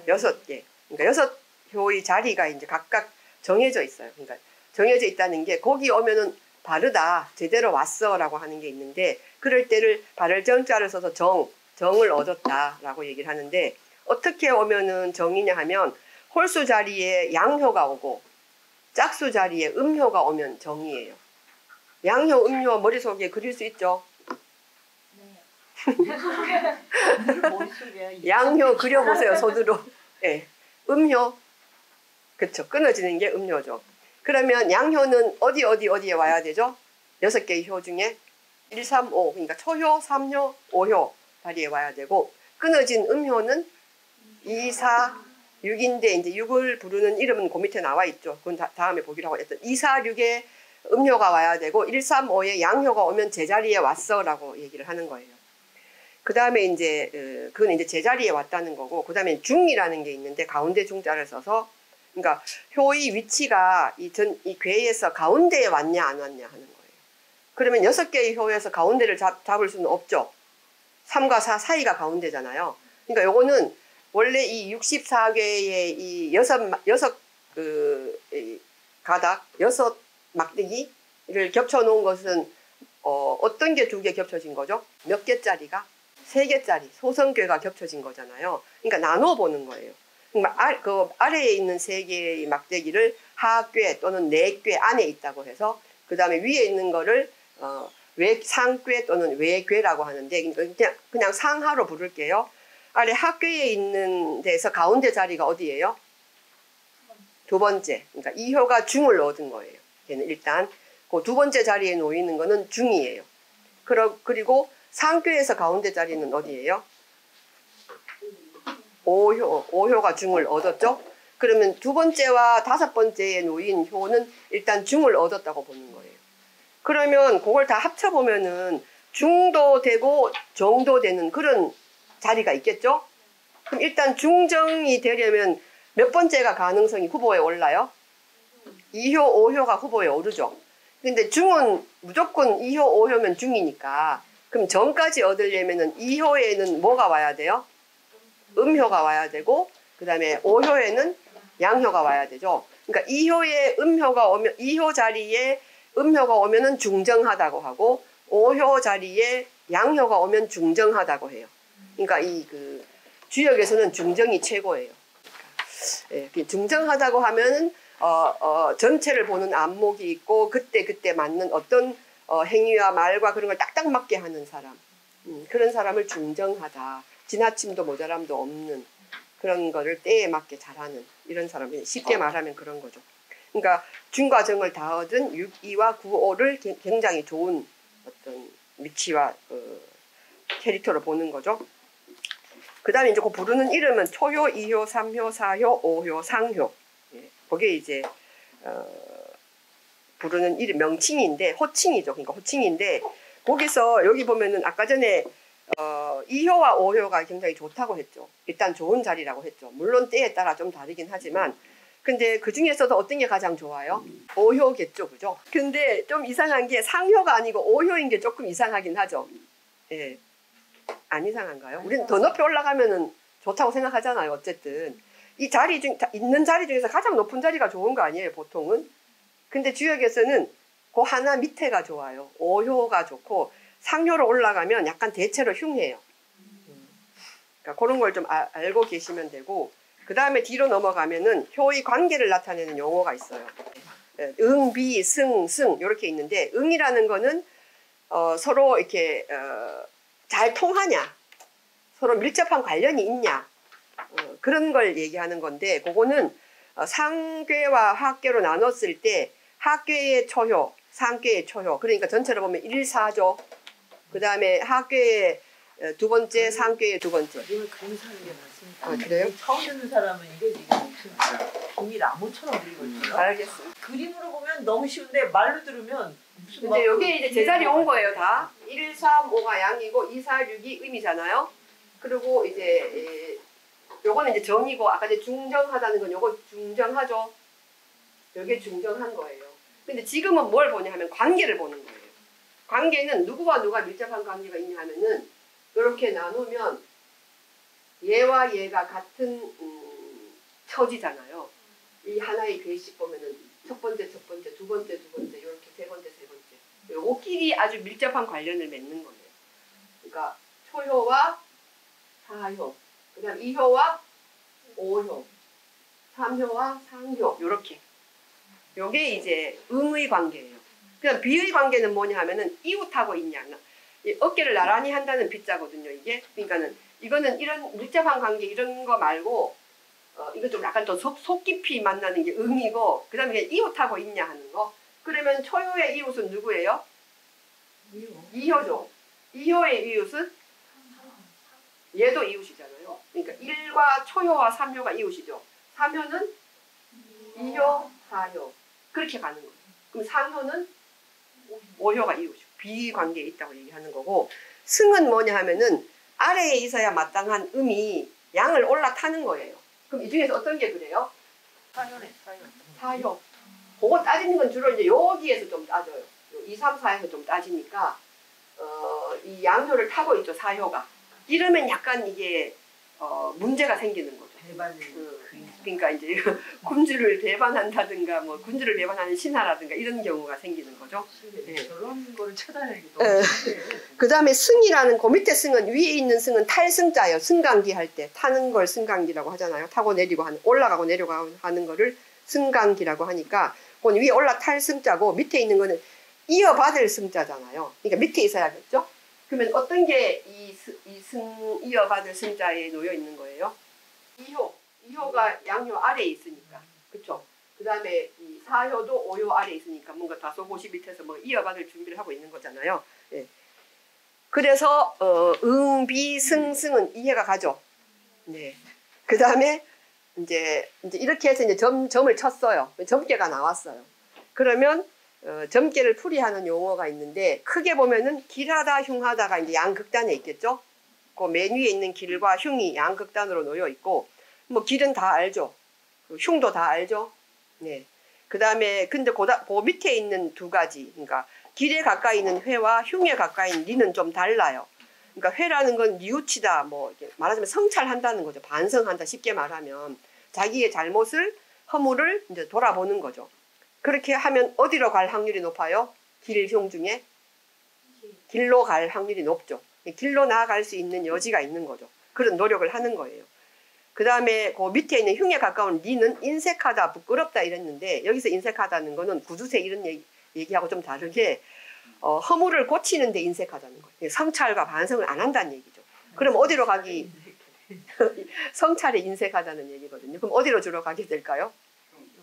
6개. 그러니까 6효의 자리가 이제 각각 정해져 있어요. 그러니까 정해져 있다는 게 거기 오면은 바르다, 제대로 왔어라고 하는 게 있는데 그럴 때를 바를 정자를 써서 정을 얻었다라고 얘기를 하는데 어떻게 오면은 정이냐 하면 홀수 자리에 양효가 오고 짝수 자리에 음효가 오면 정이에요. 양효, 음효 머릿속에 그릴 수 있죠? 머릿속에 양효 그려보세요, 손으로. 네. 음효. 그쵸. 끊어지는 게 음효죠. 그러면 양효는 어디에 와야 되죠? 6개의 효 중에 1, 3, 5. 그러니까 초효, 3효, 5효 자리에 와야 되고 끊어진 음효는 2, 4, 6인데 이제 6을 부르는 이름은 그 밑에 나와 있죠. 그건 다음에 보기로 했던 2, 4, 6에 음효가 와야 되고 1, 3, 5에 양효가 오면 제자리에 왔어라고 얘기를 하는 거예요. 그 다음에 이제 그건 이제 제자리에 왔다는 거고 그 다음에 중이라는 게 있는데 가운데 중자를 써서 그러니까 효의 위치가 이 괴에서 가운데에 왔냐 안 왔냐 하는 거예요. 그러면 6개의 효에서 가운데를 잡을 수는 없죠. 3과 4 사이가 가운데잖아요. 그러니까 요거는 원래 이 64개의 이 가닥, 6 막대기를 겹쳐 놓은 것은 어떤 게 2개 겹쳐진 거죠? 몇 개짜리가? 3개짜리 소성괴가 겹쳐진 거잖아요. 그러니까 나눠 보는 거예요. 그러니까 그 아래에 있는 3개의 막대기를 하괴 또는 내괴 안에 있다고 해서 그 다음에 위에 있는 거를 상괴 또는 외괴라고 하는데 그냥 상하로 부를게요. 아래 하괴에 있는 데서 가운데 자리가 어디예요? 2번째. 그러니까 이 효가 중을 얻은 거예요. 걔는 일단 그 2번째 자리에 놓이는 거는 중이에요. 그리고 상괴에서 가운데 자리는 어디예요? 5효가 중을 얻었죠? 그러면 2번째와 5번째에 놓인 효는 일단 중을 얻었다고 보는 거예요. 그러면 그걸 다 합쳐보면은 중도 되고 정도 되는 그런 자리가 있겠죠? 그럼 일단 중정이 되려면 몇 번째가 가능성이 후보에 올라요? 2효, 5효가 후보에 오르죠. 근데 중은 무조건 2효, 5효면 중이니까 그럼 정까지 얻으려면은 2효에는 뭐가 와야 돼요? 음효가 와야 되고 그 다음에 5효에는 양효가 와야 되죠. 그러니까 2효에 음효가 오면 2효 자리에 음효가 오면은 중정하다고 하고 5효 자리에 양효가 오면 중정하다고 해요. 그러니까 이 주역에서는 중정이 최고예요. 그러니까, 중정하다고 하면은 전체를 보는 안목이 있고 그때 맞는 어떤 행위와 말과 그런 걸 딱딱 맞게 하는 사람. 그런 사람을 중정하다. 지나침도 모자람도 없는 그런 거를 때에 맞게 잘하는 이런 사람이 쉽게 말하면 그런 거죠. 그러니까 중과 정을 다 얻은 6,2와 9,5를 굉장히 좋은 어떤 위치와 캐릭터로 보는 거죠. 그 다음에 이제 그 부르는 이름은 초효, 2효, 3효, 4효, 5효, 상효. 그게 이제 부르는 이름 명칭인데 호칭이죠. 그러니까 호칭인데 거기서 여기 보면은 아까 전에 2효와 5효가 굉장히 좋다고 했죠. 일단 좋은 자리라고 했죠. 물론 때에 따라 좀 다르긴 하지만 근데 그 중에서도 어떤 게 가장 좋아요? 5효겠죠. 그죠? 근데 좀 이상한 게 상효가 아니고 5효인 게 조금 이상하긴 하죠. 예. 안 이상한가요? 우리는 더 높이 올라가면은 좋다고 생각하잖아요. 어쨌든 이 자리 있는 자리 중에서 가장 높은 자리가 좋은 거 아니에요, 보통은? 근데 주역에서는 그 하나 밑에가 좋아요. 5효가 좋고 상효로 올라가면 약간 대체로 흉해요. 그러니까 그런 걸 좀 알고 계시면 되고 그 다음에 뒤로 넘어가면은 효의 관계를 나타내는 용어가 있어요. 응, 비, 승 이렇게 있는데 응이라는 거는 서로 이렇게 잘 통하냐, 서로 밀접한 관련이 있냐 그런 걸 얘기하는 건데 그거는 상괴와 하괴로 나눴을 때 하괴의 초효, 상괴의 초효 그러니까 전체로 보면 1, 4죠. 그 다음에 하괴의 2번째, 상괴의 2번째. 그림을 그리는 게 맞습니다. 아, 그래요? 처음 듣는 사람은 이게 지금 무슨 종이 나무처럼 그리거든요. 알겠어요. 그림으로 보면 너무 쉬운데 말로 들으면 무슨 근데 여기 이제 제자리 온 거예요, 다. 1, 3, 5가 양이고 2, 4, 6이 음이잖아요. 그리고 이제 요거는 이제 정이고 아까 이제 중정하다는 건 요거 중정하죠. 요게 중정한 거예요. 근데 지금은 뭘 보냐 하면 관계를 보는 거예요. 관계는 누구와 누가 밀접한 관계가 있냐 하면은 이렇게 나누면 얘와 얘가 같은 처지잖아요. 이 하나의 괴식 보면은 첫 번째, 두 번째, 이렇게 세 번째. 요끼리 아주 밀접한 관련을 맺는 거예요. 그러니까 초효와 사효, 그다음 2효와 5효, 3효와 상효 요렇게. 요게 이제 응의 관계예요. 그다음 비의 관계는 뭐냐 하면은 이웃하고 있냐. 이 어깨를 나란히 한다는 빗자거든요, 이게. 그러니까는 이거는 이런 밀접한 관계 이런 거 말고 이거 좀 약간 더 속 깊이 만나는 게 응이고, 그다음에 이웃하고 있냐 하는 거. 그러면 초효의 이웃은 누구예요? 2효죠. 2효의 이웃은 얘도 이웃이잖아요. 그러니까 1과 초효와 3효가 이웃이죠. 3효는 2효, 4효 그렇게 가는 거예요. 그럼 3효는 5효가 이웃이고 비관계에 있다고 얘기하는 거고, 승은 뭐냐 하면은 아래에 있어야 마땅한 음이 양을 올라타는 거예요. 그럼 이 중에서 어떤 게 그래요? 사효네, 사효. 그거 따지는 건 주로 이제 여기에서 좀 따져요. 2, 3, 4에서 좀 따지니까 이 양효를 타고 있죠, 사효가. 이러면 약간 이게 문제가 생기는 거죠. 배반. 그러니까 이제 군주를 배반한다든가 뭐 군주를 배반하는 신하라든가 이런 경우가 생기는 거죠. 네. 그런 거를 찾아내기 너무 그 다음에 승이라는 그 밑에 승은, 위에 있는 승은 탈승자예요. 승강기 할 때 타는 걸 승강기라고 하잖아요. 타고 내리고 하는, 올라가고 내려가고 하는 거를 승강기라고 하니까 그건 위에 올라탈 승자고, 밑에 있는 거는 이어받을 승자잖아요. 그러니까 밑에 있어야겠죠. 그러면 어떤 게 이 승 이어받을 승자에 놓여 있는 거예요? 2효가 양효 아래에 있으니까, 그렇죠. 그 다음에 이 4효도 5효 아래에 있으니까 뭔가 다소고시 밑에서 뭐 이어받을 준비를 하고 있는 거잖아요. 예. 그래서 비, 승은 이해가 가죠. 네. 그 다음에 이제 이렇게 해서 이제 점을 쳤어요. 점괘가 나왔어요. 그러면 점괘를 풀이하는 용어가 있는데, 크게 보면은 길하다, 흉하다가 이제 양극단에 있겠죠. 그 맨 위에 있는 길과 흉이 양극단으로 놓여 있고, 뭐 길은 다 알죠. 흉도 다 알죠. 네. 그 다음에 근데 그 밑에 있는 두 가지, 그러니까 길에 가까이 있는 회와 흉에 가까이 있는 리는 좀 달라요. 그러니까 회라는 건 뉘우치다, 뭐 말하자면 성찰한다는 거죠. 반성한다, 쉽게 말하면 자기의 잘못을, 허물을 이제 돌아보는 거죠. 그렇게 하면 어디로 갈 확률이 높아요? 길, 흉 중에 길로 갈 확률이 높죠. 길로 나아갈 수 있는 여지가 있는 거죠. 그런 노력을 하는 거예요. 그 다음에 그 밑에 있는 흉에 가까운 리는 인색하다, 부끄럽다 이랬는데, 여기서 인색하다는 거는 구두쇠 이런 얘기하고 좀 다르게 허물을 고치는 데 인색하다는 거예요. 성찰과 반성을 안 한다는 얘기죠. 그럼 어디로 가기? 성찰에 인색하다는 얘기거든요. 그럼 어디로 주로 가게 될까요?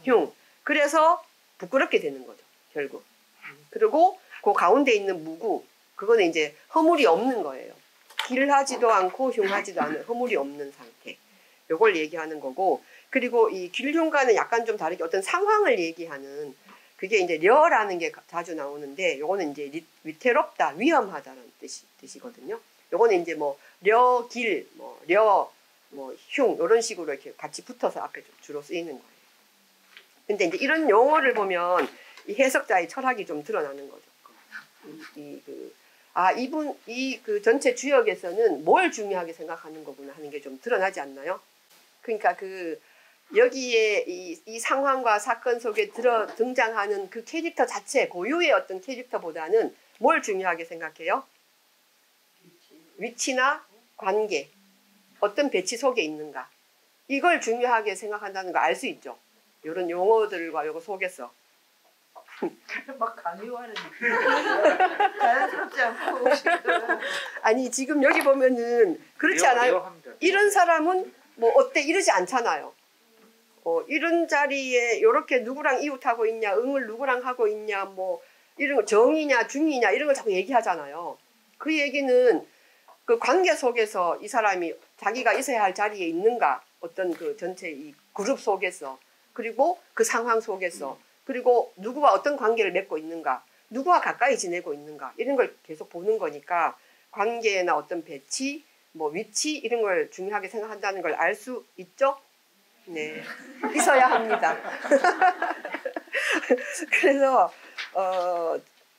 흉. 그래서 부끄럽게 되는 거죠, 결국. 그리고 그 가운데 있는 무구, 그거는 이제 허물이 없는 거예요. 길하지도 않고 흉하지도 않은 허물이 없는 상태. 요걸 얘기하는 거고, 그리고 이 길흉과는 약간 좀 다르게 어떤 상황을 얘기하는, 그게 이제 려라는 게 자주 나오는데, 요거는 이제 위태롭다, 위험하다는 뜻이거든요. 요거는 이제 뭐 려, 길, 뭐 려, 뭐 흉 이런 식으로 이렇게 같이 붙어서 앞에 주로 쓰이는 거예요. 근데 이제 이런 용어를 보면 이 해석자의 철학이 좀 드러나는 거죠. 그 전체 주역에서는 뭘 중요하게 생각하는 거구나 하는 게 좀 드러나지 않나요? 그러니까 여기에 이 상황과 사건 속에 등장하는 그 캐릭터 자체, 고유의 어떤 캐릭터보다는 뭘 중요하게 생각해요? 위치나 관계, 어떤 배치 속에 있는가, 이걸 중요하게 생각한다는 거 알 수 있죠. 이런 용어들과 요거 속에서 막 강요하는 느낌. 자연스럽지 않고. 아니 지금 여기 보면은 그렇지 않아요? 이런 사람은 뭐 어때 이러지 않잖아요. 이런 자리에 이렇게 누구랑 이웃하고 있냐, 응을 누구랑 하고 있냐, 뭐 이런 거 정이냐 중이냐 이런 걸 자꾸 얘기하잖아요. 그 얘기는 그 관계 속에서 이 사람이 자기가 있어야 할 자리에 있는가, 어떤 그 전체 이 그룹 속에서, 그리고 그 상황 속에서, 그리고 누구와 어떤 관계를 맺고 있는가, 누구와 가까이 지내고 있는가, 이런 걸 계속 보는 거니까 관계나 어떤 배치, 뭐 위치 이런 걸 중요하게 생각한다는 걸 알 수 있죠? 네, 있어야 합니다. 그래서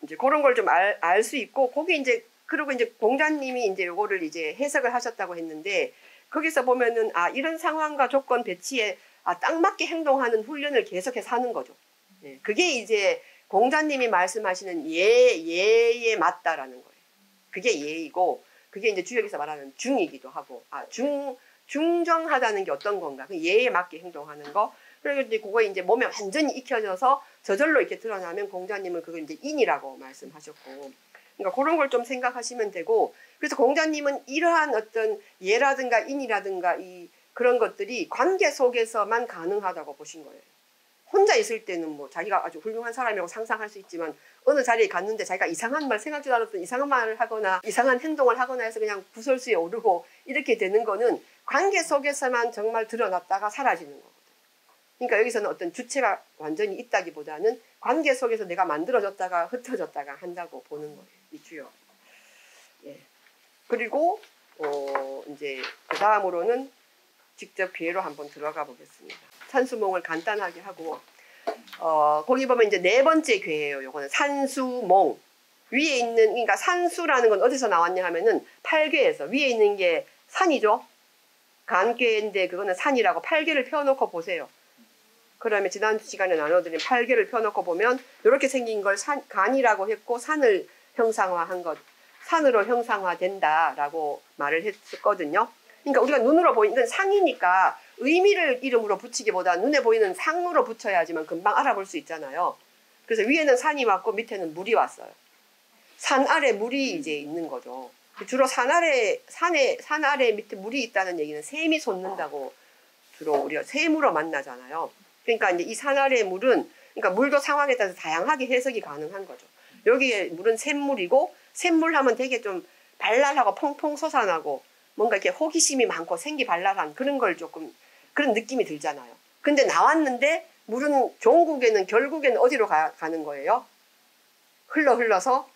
이제 그런 걸 좀 알 수 있고 거기 이제 그리고 이제 공자님이 이제 요거를 이제 해석을 하셨다고 했는데 거기서 보면은 이런 상황과 조건 배치에 딱 맞게 행동하는 훈련을 계속해서 하는 거죠. 예, 그게 이제 공자님이 말씀하시는 예에 맞다라는 거예요. 그게 예이고 그게 이제 주역에서 말하는 중이기도 하고 중정하다는 게 어떤 건가? 그 예에 맞게 행동하는 거. 그리고 이제 그거 이제 몸에 완전히 익혀져서 저절로 이렇게 드러나면 공자님은 그걸 이제 인이라고 말씀하셨고. 그러니까 그런 걸 좀 생각하시면 되고. 그래서 공자님은 이러한 어떤 예라든가 인이라든가 그런 것들이 관계 속에서만 가능하다고 보신 거예요. 혼자 있을 때는 뭐 자기가 아주 훌륭한 사람이라고 상상할 수 있지만 어느 자리에 갔는데 자기가 이상한 말 생각지도 않았던 이상한 말을 하거나 이상한 행동을 하거나 해서 그냥 구설수에 오르고 이렇게 되는 거는 관계 속에서만 정말 드러났다가 사라지는 거거든요. 그러니까 여기서는 어떤 주체가 완전히 있다기보다는 관계 속에서 내가 만들어졌다가 흩어졌다가 한다고 보는 거예요. 이 주요. 예. 그리고 이제 그 다음으로는 직접 괴로 한번 들어가 보겠습니다. 산수몽을 간단하게 하고 거기 보면 이제 네 번째 괴예요. 요거는 산수몽. 위에 있는 그러니까 산수라는 건 어디서 나왔냐 하면은 8괴에서 위에 있는 게 산이죠. 간괴인데 그거는 산이라고 8괴를 펴놓고 보세요. 그러면 지난 시간에 나눠드린 8괴를 펴놓고 보면 이렇게 생긴 걸 간이라고 했고 산을 형상화한 것, 산으로 형상화된다라고 말을 했었거든요. 그러니까 우리가 눈으로 보이는 상이니까 의미를 이름으로 붙이기보다 눈에 보이는 상으로 붙여야지만 금방 알아볼 수 있잖아요. 그래서 위에는 산이 왔고 밑에는 물이 왔어요. 산 아래 물이 이제 있는 거죠. 주로 산 아래 밑에 물이 있다는 얘기는 샘이 솟는다고 주로 우리가 샘으로 만나잖아요. 그러니까 이제 이 산 아래 물은 그러니까 물도 상황에 따라서 다양하게 해석이 가능한 거죠. 여기에 물은 샘물이고 샘물 하면 되게 좀 발랄하고 퐁퐁 솟아나고 뭔가 이렇게 호기심이 많고 생기발랄한 그런 걸 조금 그런 느낌이 들잖아요. 근데 나왔는데 물은 결국에는 어디로 가는 거예요? 흘러서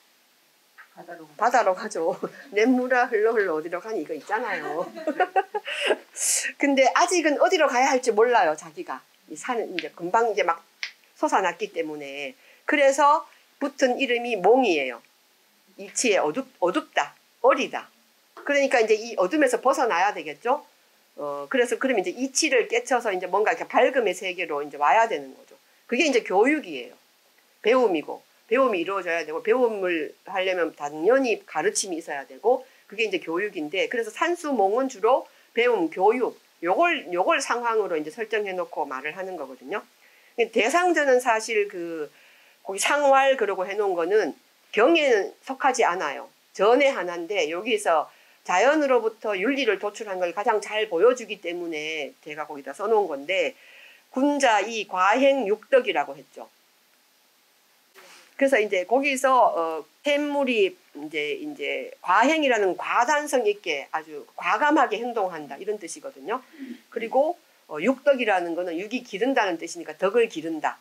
바다로 가죠. 냇물아 흘러 어디로 가니 이거 있잖아요. 근데 아직은 어디로 가야 할지 몰라요. 자기가 이 산은 이제 금방 이제 막 솟아났기 때문에 그래서 붙은 이름이 몽이에요. 이치에 어둡다, 어리다. 그러니까 이제 이 어둠에서 벗어나야 되겠죠. 그래서 그러면 이제 이치를 깨쳐서 이제 뭔가 이렇게 밝음의 세계로 이제 와야 되는 거죠. 그게 이제 교육이에요. 배움이고 배움이 이루어져야 되고 배움을 하려면 당연히 가르침이 있어야 되고 그게 이제 교육인데 그래서 산수몽은 주로 배움, 교육 요걸 상황으로 이제 설정해 놓고 말을 하는 거거든요. 대상전은 사실 거기 상활 그러고 해 놓은 거는 경에는 속하지 않아요. 전의 하나인데 여기서 자연으로부터 윤리를 도출한 걸 가장 잘 보여주기 때문에 제가 거기다 써놓은 건데 군자 이 과행 육덕이라고 했죠. 그래서 이제 거기서 샘물이 이제 과행이라는 과단성 있게 아주 과감하게 행동한다 이런 뜻이거든요. 그리고 육덕이라는 거는 육이 기른다는 뜻이니까 덕을 기른다.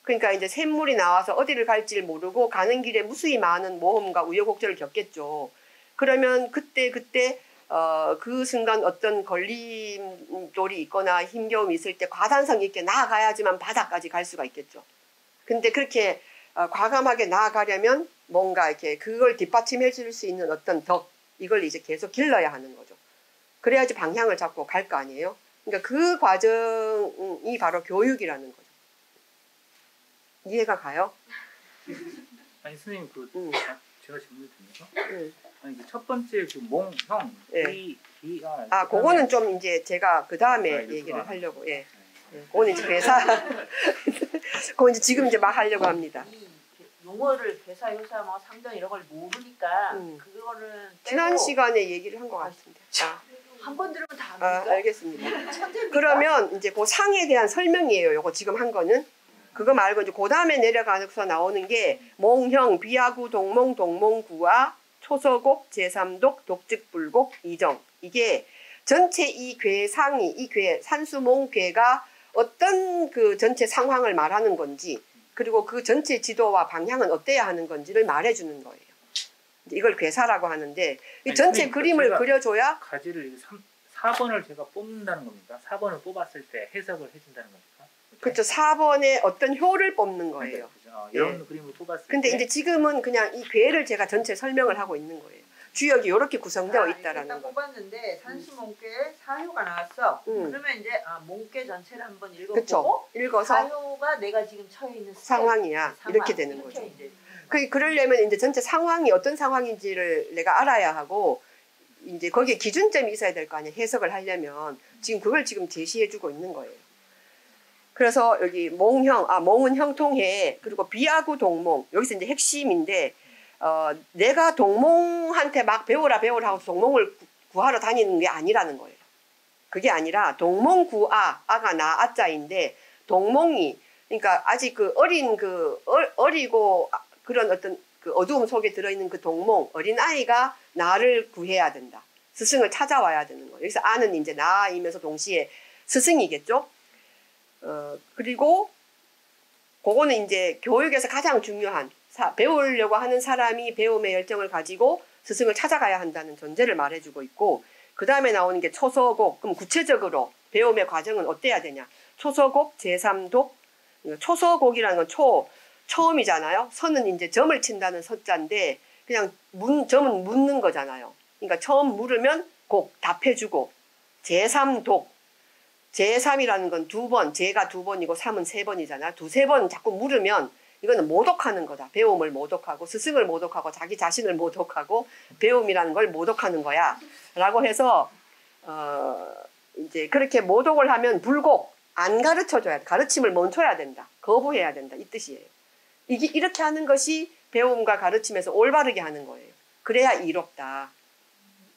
그러니까 이제 샘물이 나와서 어디를 갈지 모르고 가는 길에 무수히 많은 모험과 우여곡절을 겪겠죠. 그러면 그때 그 순간 어떤 걸림돌이 있거나 힘겨움이 있을 때 과단성 있게 나아가야지만 바다까지 갈 수가 있겠죠. 근데 그렇게 과감하게 나아가려면 뭔가 이렇게 그걸 뒷받침해 줄 수 있는 어떤 덕 이걸 이제 계속 길러야 하는 거죠. 그래야지 방향을 잡고 갈 거 아니에요. 그러니까 그 과정이 바로 교육이라는 거죠. 이해가 가요? 아니 선생님 제가 질문을 드려서 아니 첫 번째 몽형 그거는 좀 이제 제가 그 다음에 얘기를 하려고 그거는 이제 그거 이제 지금 이제 막 하려고 합니다. 용어를 괴사, 효사, 뭐 상전 이런 걸 모르니까 그거는 지난 시간에 얘기를 한 것 같은데. 한 번 들으면 다 압니까? 알겠습니다. 그러면 이제 그 상에 대한 설명이에요. 요거 지금 한 거는. 그거 말고 이제 그 다음에 내려가서 나오는 게 몽형, 비하구, 동몽, 동몽구와 초서곡, 제3독, 독즉불곡, 이정. 이게 전체 이 괴상이, 이 괴, 산수몽괴가 어떤 그 전체 상황을 말하는 건지 그리고 그 전체 지도와 방향은 어때야 하는 건지를 말해주는 거예요. 이걸 괴사라고 하는데 이 전체 그림을 그려줘야 가지를 4번을 제가 뽑는다는 겁니까? 4번을 뽑았을 때 해석을 해준다는 겁니까? 그렇죠. 4번에 어떤 효를 뽑는 거예요. 그죠. 이런 그림을 뽑았을 근데 때 이제 지금은 그냥 이 괴를 제가 전체 설명을 하고 있는 거예요. 주역이 이렇게 구성되어 있다라는 딱 거. 뽑았는데 산수몽괴 사효가 나왔어. 그러면 이제 몽괴 전체를 한번 읽어보고 그렇죠. 읽어서 사효가 내가 지금 처해 있는 상황이야. 이렇게 되는 거죠. 그러려면 이제 전체 상황이 어떤 상황인지를 내가 알아야 하고 이제 거기에 기준점이 있어야 될 거 아니에요. 해석을 하려면 지금 그걸 지금 제시해주고 있는 거예요. 그래서 여기 몽은 형통해. 그리고 비하구 동몽. 여기서 이제 핵심인데 내가 동몽한테 막 배우라 하고 동몽을 구하러 다니는 게 아니라는 거예요. 그게 아니라 동몽구아, 아가 나 아자인데 동몽이 그러니까 아직 그 어리고 그런 어떤 그 어두움 속에 들어있는 그 동몽 어린 아이가 나를 구해야 된다. 스승을 찾아와야 되는 거예요. 여기서 아는 이제 나이면서 동시에 스승이겠죠. 그리고 그거는 이제 교육에서 가장 중요한 배우려고 하는 사람이 배움의 열정을 가지고 스승을 찾아가야 한다는 전제를 말해주고 있고 그 다음에 나오는 게 초서곡. 그럼 구체적으로 배움의 과정은 어때야 되냐. 초서곡, 제3독. 초서곡이라는 건 처음이잖아요. 서는 이제 점을 친다는 서자인데 그냥 점은 묻는 거잖아요. 그러니까 처음 물으면 곡 답해주고 제3독. 제3이라는 건 2번, 제가 2번이고 3은 3번이잖아. 2-3번 자꾸 물으면 이거는 모독하는 거다. 배움을 모독하고 스승을 모독하고 자기 자신을 모독하고 배움이라는 걸 모독하는 거야. 라고 해서 이제 그렇게 모독을 하면 불곡, 안 가르쳐줘야 돼. 가르침을 멈춰야 된다. 거부해야 된다. 이 뜻이에요. 이렇게 하는 것이 배움과 가르침에서 올바르게 하는 거예요. 그래야 이롭다.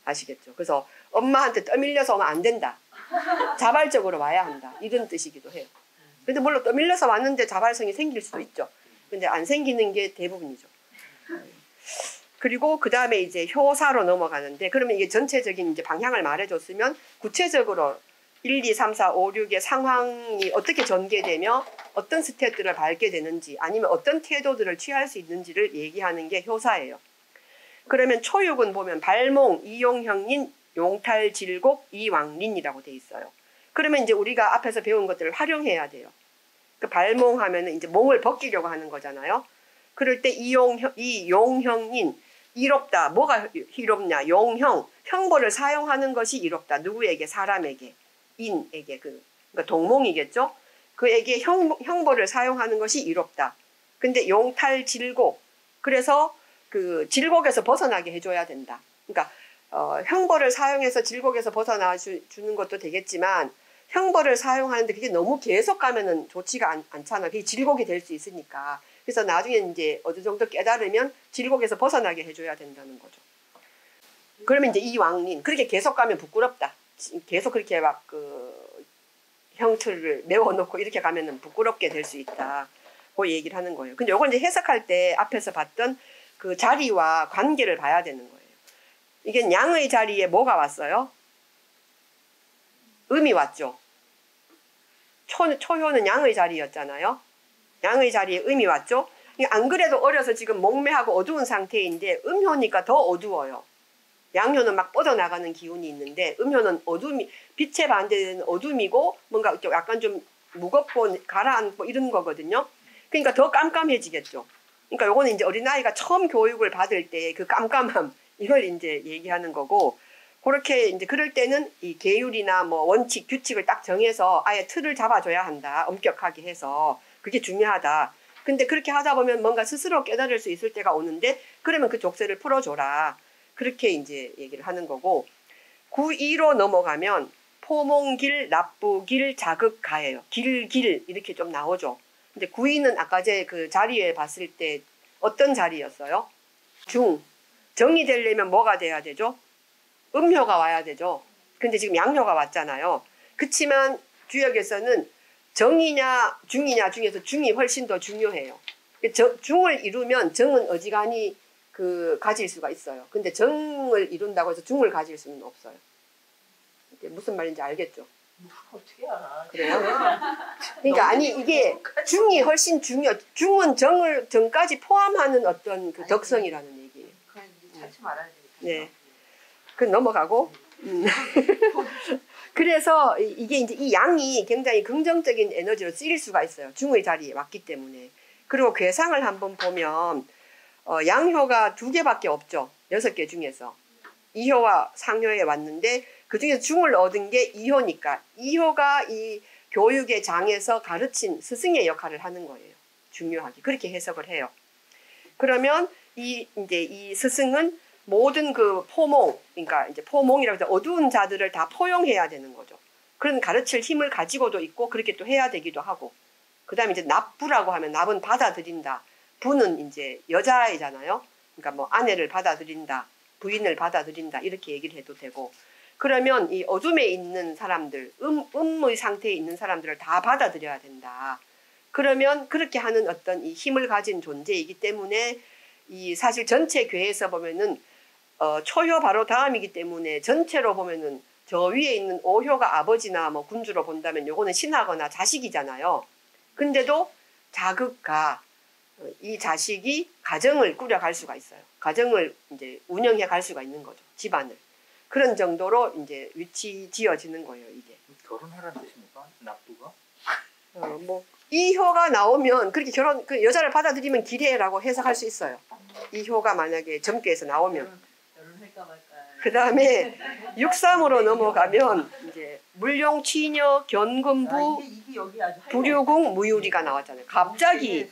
아시겠죠? 그래서 엄마한테 떠밀려서 오면 안 된다. 자발적으로 와야 한다. 이런 뜻이기도 해요. 근데 물론 떠밀려서 왔는데 자발성이 생길 수도 있죠. 근데 안 생기는 게 대부분이죠. 그리고 그 다음에 이제 효사로 넘어가는데 그러면 이게 전체적인 이제 방향을 말해줬으면 구체적으로 1, 2, 3, 4, 5, 6의 상황이 어떻게 전개되며 어떤 스텝들을 밟게 되는지 아니면 어떤 태도들을 취할 수 있는지를 얘기하는 게 효사예요. 그러면 초육은 보면 발몽, 이용형인, 용탈질곡, 이왕린이라고 돼 있어요. 그러면 이제 우리가 앞에서 배운 것들을 활용해야 돼요. 그 발몽하면은 이제 몽을 벗기려고 하는 거잖아요. 그럴 때 이용형인, 이롭다. 뭐가 이롭냐? 용형, 형벌을 사용하는 것이 이롭다. 누구에게? 사람에게, 인에게, 그러니까 동몽이겠죠. 그에게 형벌을 사용하는 것이 이롭다. 근데 용탈질곡, 그래서 그 질곡에서 벗어나게 해줘야 된다. 그러니까 형벌을 사용해서 질곡에서 벗어나 주는 것도 되겠지만 형벌을 사용하는데 그게 너무 계속 가면은 좋지가 않잖아. 그게 질곡이 될 수 있으니까. 그래서 나중에 이제 어느 정도 깨달으면 질곡에서 벗어나게 해줘야 된다는 거죠. 그러면 이제 이왕린, 그렇게 계속 가면 부끄럽다. 계속 그렇게 막 그 형틀을 메워놓고 이렇게 가면은 부끄럽게 될 수 있다. 그 얘기를 하는 거예요. 근데 요걸 이제 해석할 때 앞에서 봤던 그 자리와 관계를 봐야 되는 거예요. 이게 양의 자리에 뭐가 왔어요? 음이 왔죠. 초효는 양의 자리였잖아요. 양의 자리에 음이 왔죠. 안 그래도 어려서 지금 목매하고 어두운 상태인데 음효니까 더 어두워요. 양효는 막 뻗어나가는 기운이 있는데 음효는 어둠이, 빛의 반대는 어둠이고 뭔가 약간 좀 무겁고 가라앉고 이런 거거든요. 그러니까 더 깜깜해지겠죠. 그러니까 요거는 이제 어린아이가 처음 교육을 받을 때 그 깜깜함, 이걸 이제 얘기하는 거고, 그렇게 이제 그럴 때는 이 계율이나 뭐 원칙, 규칙을 딱 정해서 아예 틀을 잡아줘야 한다. 엄격하게 해서. 그게 중요하다. 근데 그렇게 하다 보면 뭔가 스스로 깨달을 수 있을 때가 오는데, 그러면 그 족쇄를 풀어줘라. 그렇게 이제 얘기를 하는 거고, 9.2로 넘어가면 포몽길, 납부길, 자극가예요. 길 이렇게 좀 나오죠. 근데 9.2는 아까 제 그 자리에 봤을 때 어떤 자리였어요? 정이 되려면 뭐가 돼야 되죠? 음효가 와야 되죠. 근데 지금 양효가 왔잖아요. 그치만 주역에서는 정이냐 중이냐 중에서 중이 훨씬 더 중요해요. 중을 이루면 정은 어지간히 가질 수가 있어요. 근데 정을 이룬다고 해서 중을 가질 수는 없어요. 무슨 말인지 알겠죠? 어떻게 알아? 그래요? 그러니까 아니 이게 중이 훨씬 중요. 중은 정까지 포함하는 어떤 그 덕성이라는 얘기예요. 그냥 찾지 말아야 되겠다. 네. 그 넘어가고. 그래서 이게 이제 이 양이 굉장히 긍정적인 에너지로 쓰일 수가 있어요. 중의 자리에 왔기 때문에. 그리고 괴상을 한번 보면 양효가 2개밖에 없죠. 6개 중에서. 이효와 상효에 왔는데 그 중에서 중을 얻은 게 이효니까 이효가 이 교육의 장에서 가르친 스승의 역할을 하는 거예요. 중요하게. 그렇게 해석을 해요. 그러면 이제 이 스승은 모든 그 포몽, 그러니까 이제 포몽이라고 해서 어두운 자들을 다 포용해야 되는 거죠. 그런 가르칠 힘을 가지고도 있고 그렇게 또 해야 되기도 하고. 그다음에 이제 납부라고 하면 납은 받아들인다. 부는 이제 여자이잖아요. 그러니까 뭐 아내를 받아들인다, 부인을 받아들인다 이렇게 얘기를 해도 되고. 그러면 이 어둠에 있는 사람들, 음의 상태에 있는 사람들을 다 받아들여야 된다. 그러면 그렇게 하는 어떤 이 힘을 가진 존재이기 때문에 이 사실 전체 괴에서 보면은 초효 바로 다음이기 때문에 전체로 보면은 저 위에 있는 오효가 아버지나 뭐 군주로 본다면 요거는 신하거나 자식이잖아요. 근데도 자극가 이 자식이 가정을 꾸려갈 수가 있어요. 가정을 이제 운영해 갈 수가 있는 거죠. 집안을. 그런 정도로 이제 위치 지어지는 거예요, 이게. 결혼하라는 뜻입니까? 납부가? 뭐 이 효가 나오면 그렇게 그 여자를 받아들이면 기례라고 해석할 수 있어요. 이 효가 만약에 점괘에서 나오면. 결혼할까 말까. 그 다음에 6.3으로 넘어가면 이제 물용, 취녀, 견금부, 이게 여기 아주 부류궁, 무유리가 나왔잖아요. 갑자기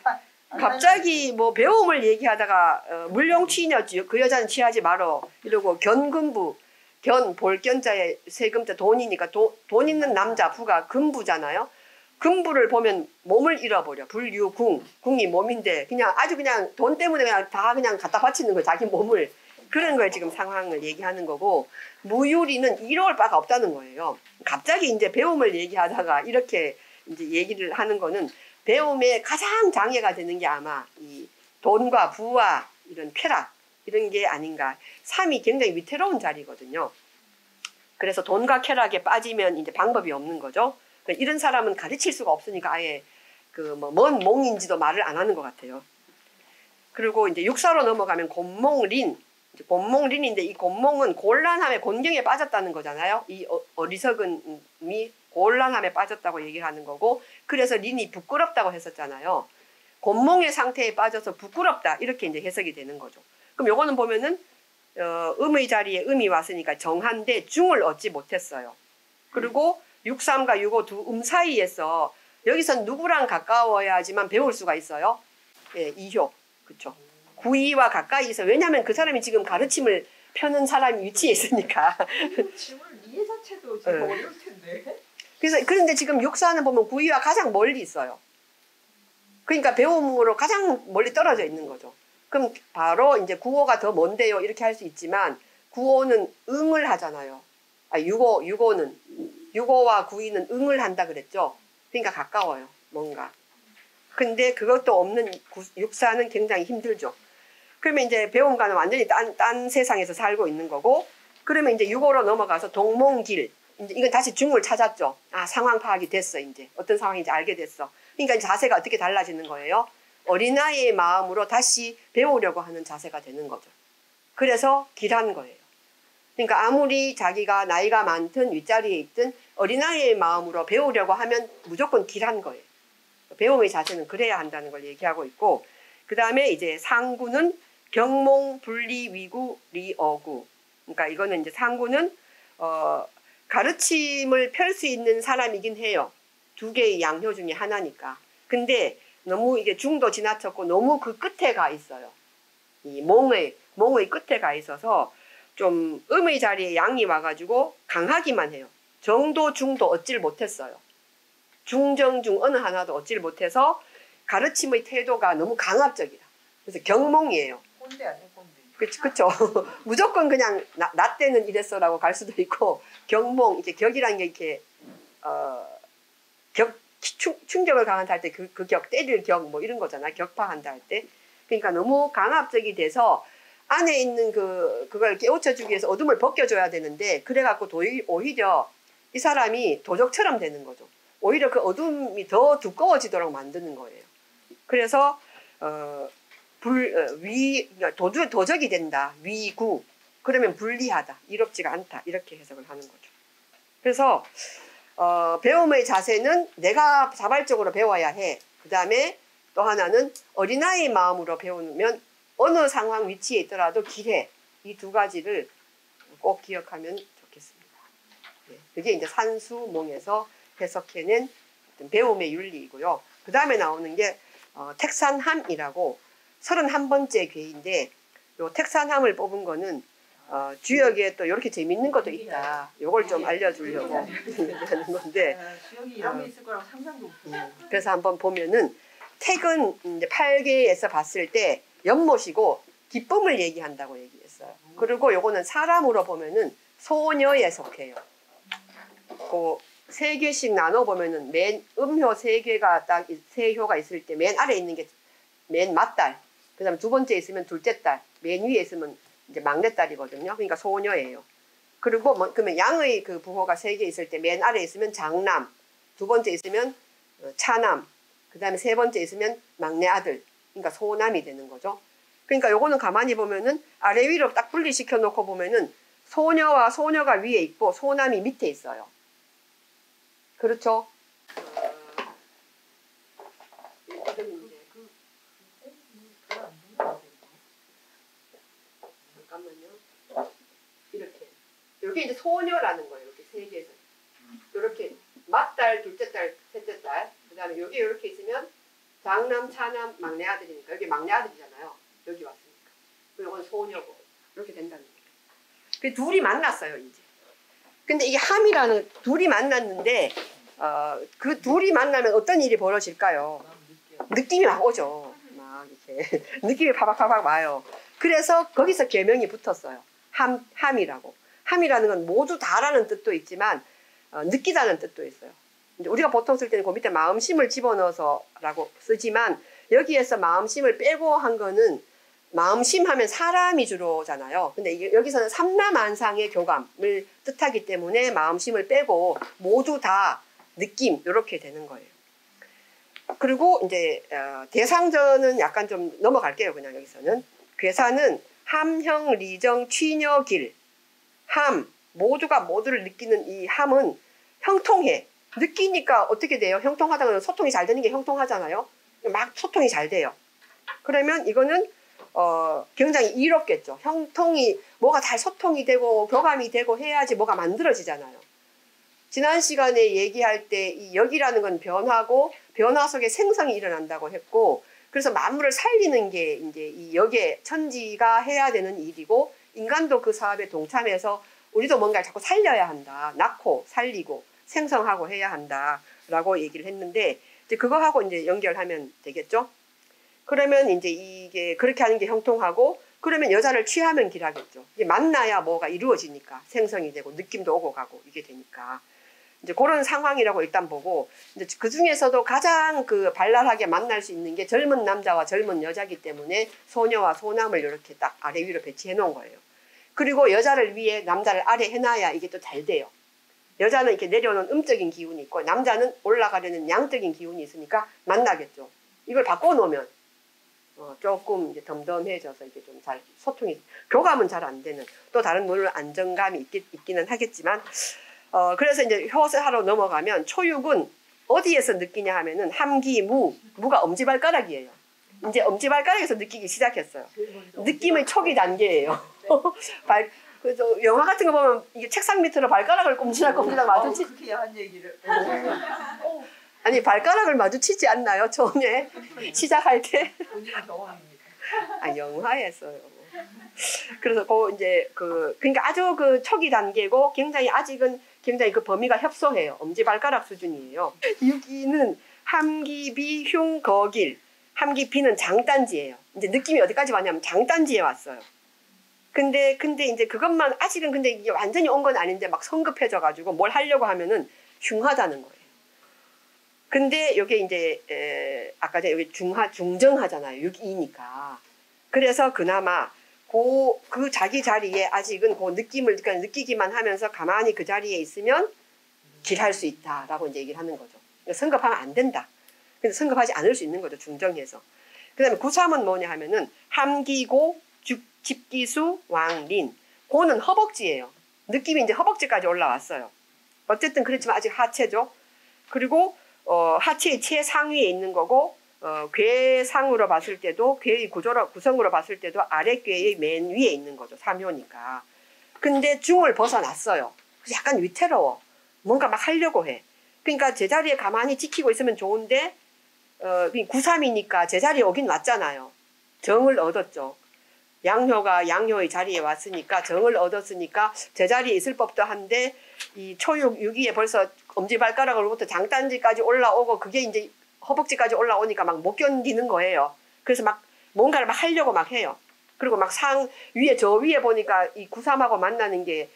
뭐 배움을 얘기하다가 물용, 취녀, 그 여자는 취하지 말어 이러고 견금부, 볼견자에 세금자 돈이니까 돈 있는 남자 부가 금부잖아요. 금부를 보면 몸을 잃어버려. 불유궁, 궁이 몸인데 그냥 아주 그냥 돈 때문에 그냥 다 그냥 갖다 바치는 거예요. 자기 몸을. 그런 걸 지금 상황을 얘기하는 거고, 무유리는 이로울 바가 없다는 거예요. 갑자기 이제 배움을 얘기하다가 이렇게 이제 얘기를 하는 거는 배움에 가장 장애가 되는 게 아마 이 돈과 부와 이런 쾌락 이런 게 아닌가. 삶이 굉장히 위태로운 자리거든요. 그래서 돈과 쾌락에 빠지면 이제 방법이 없는 거죠. 이런 사람은 가르칠 수가 없으니까 아예 그 뭐 뭔 몽인지도 말을 안 하는 것 같아요. 그리고 이제 육사로 넘어가면 곤몽린. 곤몽린인데 이 곤몽은 곤란함에 곤경에 빠졌다는 거잖아요. 이 어리석은이 곤란함에 빠졌다고 얘기를 하는 거고, 그래서 린이 부끄럽다고 했었잖아요. 곤몽의 상태에 빠져서 부끄럽다 이렇게 이제 해석이 되는 거죠. 그럼 요거는 보면은 음의 자리에 음이 왔으니까 정한데 중을 얻지 못했어요. 그리고 6.3과 6.5 두 사이에서 여기서 누구랑 가까워야지만 배울 수가 있어요. 예, 2효. 그렇죠. 9.2와 가까이 있어. 왜냐하면 그 사람이 지금 가르침을 펴는 사람이 위치에 있으니까. 질문 이해 자체도 지금 어려울 텐데. 그런데 지금 6.4는 보면 9.2와 가장 멀리 있어요. 그러니까 배움으로 가장 멀리 떨어져 있는 거죠. 그럼 바로 이제 9.5가 더 먼데요 이렇게 할 수 있지만 9.5는 응을 하잖아요. 6.5는 6.5와 9.2는 응을 한다 그랬죠. 그러니까 가까워요. 뭔가. 근데 그것도 없는 6.4는 굉장히 힘들죠. 그러면 이제 배움과는 완전히 딴 세상에서 살고 있는 거고, 그러면 이제 6.5로 넘어가서 동몽길. 이제 이건 다시 중을 찾았죠. 아, 상황 파악이 됐어, 이제. 어떤 상황인지 알게 됐어. 그러니까 자세가 어떻게 달라지는 거예요? 어린아이의 마음으로 다시 배우려고 하는 자세가 되는 거죠. 그래서 길한 거예요. 그러니까 아무리 자기가 나이가 많든 윗자리에 있든 어린아이의 마음으로 배우려고 하면 무조건 길한 거예요. 배움의 자세는 그래야 한다는 걸 얘기하고 있고, 그 다음에 이제 상구는 경몽, 분리, 위구, 리어구. 그러니까 이거는 이제 상구는 가르침을 펼 수 있는 사람이긴 해요. 2개의 양효 중에 하나니까. 근데 너무 이게 중도 지나쳤고 너무 그 끝에 가 있어요. 이 몽의 끝에 가 있어서 좀 음의 자리에 양이 와가지고 강하기만 해요. 정도, 중도 얻질 못했어요. 중정중 어느 하나도 얻질 못해서 가르침의 태도가 너무 강압적이다. 그래서 경몽이에요. 꼰대 아니야, 꼰대. 그쵸. 무조건 그냥 나 때는 이랬어라고 갈 수도 있고, 경몽, 이렇게 격이라는 게 이렇게 충격을 강한다 할 때 그 격, 때릴 격 뭐 이런 거잖아. 격파한다 할 때. 그러니까 너무 강압적이 돼서 안에 있는 그걸 깨우쳐주기 위해서 어둠을 벗겨줘야 되는데, 그래갖고 오히려 이 사람이 도적처럼 되는 거죠. 오히려 그 어둠이 더 두꺼워지도록 만드는 거예요. 그래서 도적이 된다. 위구. 그러면 불리하다. 이롭지가 않다. 이렇게 해석을 하는 거죠. 그래서 배움의 자세는 내가 자발적으로 배워야 해. 그 다음에 또 하나는 어린아이 마음으로 배우면 어느 상황 위치에 있더라도 기회. 이 두 가지를 꼭 기억하면 좋겠습니다. 네, 그게 이제 산수몽에서 해석해낸 배움의 윤리이고요. 그 다음에 나오는 게 택산함이라고 31번째 괴인데 요 택산함을 뽑은 거는 주역에 또 이렇게 재밌는 것도 있다. 요걸 좀 알려주려고 하는 건데 주역이 이런 게 있을 거라고 상상도 못했어요. 그래서 한번 보면은 택은 이제 8개에서 봤을 때 연못이고 기쁨을 얘기한다고 얘기했어요. 그리고 요거는 사람으로 보면은 소녀에 속해요. 그 3개씩 나눠보면은 맨 음효 3개가 딱 3효가 있을 때 맨 아래에 있는 게 맨 맏딸, 그 다음에 두 번째 있으면 둘째 딸, 맨 위에 있으면 이제 막내 딸이거든요. 그러니까 소녀예요. 그리고 그러면 양의 그 부호가 3개 있을 때 맨 아래에 있으면 장남, 두 번째 있으면 차남, 그 다음에 세 번째 있으면 막내 아들, 그러니까 소남이 되는 거죠. 그러니까 요거는 가만히 보면은 아래 위로 딱 분리시켜 놓고 보면은 소녀와 소녀가 위에 있고 소남이 밑에 있어요. 그렇죠? 잠깐만요. 이렇게. 여기 이제 소녀라는 거예요. 이렇게 3개에서. 이렇게 맏딸, 둘째 딸, 셋째 딸. 그 다음에 여기 이렇게 있으면 장남, 차남, 막내 아들이니까. 여기 막내 아들이잖아요. 여기 왔으니까. 그리고 이건 소녀고. 이렇게 된다는 거예요. 그 둘이 만났어요, 이제. 근데 이게 함이라는 둘이 만났는데 그 둘이 만나면 어떤 일이 벌어질까요? 느낌이 막 오죠. 막 이렇게 느낌이 파박파박 와요. 그래서 거기서 계명이 붙었어요. 함이라고. 함이라는 건 모두 다라는 뜻도 있지만 느끼다는 뜻도 있어요. 이제 우리가 보통 쓸 때는 그 밑에 마음심을 집어넣어서라고 쓰지만 여기에서 마음심을 빼고 한 거는 마음심 하면 사람이 주로잖아요. 근데 여기서는 삼라만상의 교감을 뜻하기 때문에 마음심을 빼고 모두 다 느낌 이렇게 되는 거예요. 그리고 이제 대상전은 약간 좀 넘어갈게요. 그냥 여기서는 괴사는 함형 리정 취녀길 함 모두가 모두를 느끼는 이 함은 형통해. 느끼니까 어떻게 돼요? 형통하다는 건 소통이 잘 되는 게 형통하잖아요. 막 소통이 잘 돼요. 그러면 이거는 굉장히 이롭겠죠. 형통이 뭐가 잘 소통이 되고 교감이 되고 해야지 뭐가 만들어지잖아요. 지난 시간에 얘기할 때 이 역이라는 건 변화고 변화 속에 생성이 일어난다고 했고 그래서 만물을 살리는 게 이제 이 역의 천지가 해야 되는 일이고 인간도 그 사업에 동참해서 우리도 뭔가를 자꾸 살려야 한다. 낳고 살리고 생성하고 해야 한다라고 얘기를 했는데 이제 그거하고 이제 연결하면 되겠죠. 그러면 이제 이게 그렇게 하는 게 형통하고 그러면 여자를 취하면 길하겠죠. 이게 만나야 뭐가 이루어지니까 생성이 되고 느낌도 오고 가고 이게 되니까 이제 그런 상황이라고 일단 보고 이제 그 중에서도 가장 그 발랄하게 만날 수 있는 게 젊은 남자와 젊은 여자기 때문에 소녀와 소남을 이렇게 딱 아래 위로 배치해 놓은 거예요. 그리고 여자를 위해 남자를 아래 해놔야 이게 또 잘 돼요. 여자는 이렇게 내려오는 음적인 기운이 있고 남자는 올라가려는 양적인 기운이 있으니까 만나겠죠. 이걸 바꿔놓으면 조금 이제 덤덤해져서 이게 좀 잘 소통이 교감은 잘 안 되는 또 다른 물론 안정감이 있기는 하겠지만 그래서 이제 효세하로 넘어가면 초육은 어디에서 느끼냐 하면은 함기무 무가 엄지발가락이에요. 이제 엄지발가락에서 느끼기 시작했어요. 느낌의 초기 단계예요. 그래서 영화 같은 거 보면 이게 책상 밑으로 발가락을 꼼지락꼼지락 마주치. 그렇게 야한 얘기를. 아니 발가락을 마주치지 않나요 처음에 시작할 때? 본인 경험입니다. 아 영화에서요. 그래서 그러니까 아주 그 초기 단계고 굉장히 아직은 굉장히 그 범위가 협소해요. 엄지발가락 수준이에요. 6위는 함기비 흉 거길. 함기비는 장단지예요. 이제 느낌이 어디까지 왔냐면 장단지에 왔어요. 근데 이제 그것만 아직은 근데 이게 완전히 온 건 아닌데 막 성급해져 가지고 뭘 하려고 하면은 흉하다는 거예요. 근데 이게 이제 아까 전에 여기 중정하잖아요. 6위니까. 그래서 그나마 그 자기 자리에 아직은 그 느낌을 느끼기만 하면서 가만히 그 자리에 있으면 길할 수 있다라고 이제 얘기를 하는 거죠. 성급하면 안 된다. 근데 성급하지 않을 수 있는 거죠. 중정해서. 그 다음에 9.3은 뭐냐 하면은 함기고 집기수 왕린. 고는 허벅지예요. 느낌이 이제 허벅지까지 올라왔어요. 어쨌든 그렇지만 아직 하체죠. 그리고 하체의 최상위에 있는 거고 괴상으로 봤을 때도 괴의 구성으로 봤을 때도 아랫괴의 맨 위에 있는 거죠. 3효니까. 근데 중을 벗어났어요. 그래서 약간 위태로워. 뭔가 막 하려고 해. 그러니까 제자리에 가만히 지키고 있으면 좋은데 9.3이니까 제자리에 오긴 왔잖아요. 정을 얻었죠. 양효가 양효의 자리에 왔으니까 정을 얻었으니까 제자리에 있을 법도 한데 이 초육 6위에 벌써 엄지발가락으로부터 장단지까지 올라오고 그게 이제 허벅지까지 올라오니까 막 못 견디는 거예요. 그래서 막 뭔가를 막 하려고 막 해요. 그리고 막 위에 저 위에 보니까 이 9.3하고 만나는 게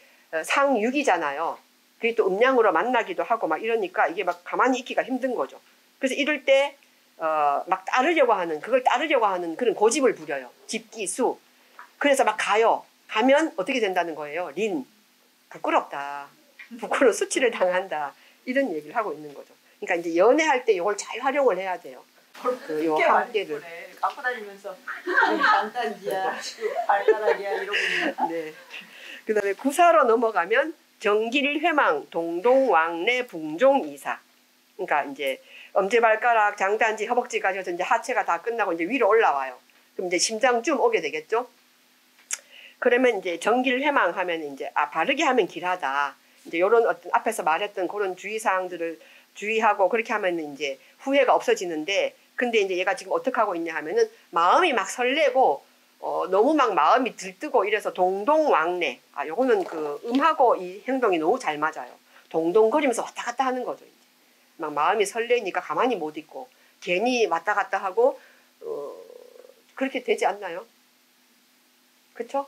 상육이잖아요. 그게 또 음양으로 만나기도 하고 막 이러니까 이게 막 가만히 있기가 힘든 거죠. 그래서 이럴 때 막 그걸 따르려고 하는 그런 고집을 부려요. 집기, 수. 그래서 막 가요. 가면 어떻게 된다는 거예요? 부끄럽다. 부끄러워 수치를 당한다. 이런 얘기를 하고 있는 거죠. 그러니까 이제 연애할 때 이걸 잘 활용을 해야 돼요. 요 함께를. 갖고 다니면서 장단지야, 발가락이야 이러고 있는. 네. 그다음에 구사로 넘어가면 정길, 회망, 동동, 왕래, 붕종, 이사. 그러니까 이제 엄지발가락, 장단지, 허벅지까지 해서 이제 하체가 다 끝나고 이제 위로 올라와요. 그럼 이제 심장쯤 오게 되겠죠. 그러면 이제 정길, 회망 하면 이제 바르게 하면 길하다. 이제 이런 어떤 앞에서 말했던 그런 주의사항들을 주의하고 그렇게 하면 이제 후회가 없어지는데, 근데 이제 얘가 지금 어떻게 하고 있냐 하면은 마음이 막 설레고 너무 막 마음이 들뜨고 이래서 동동왕래. 요거는 그 음하고 이 행동이 너무 잘 맞아요. 동동거리면서 왔다 갔다 하는 거죠. 이제. 막 마음이 설레니까 가만히 못 있고 괜히 왔다 갔다 하고 그렇게 되지 않나요? 그쵸?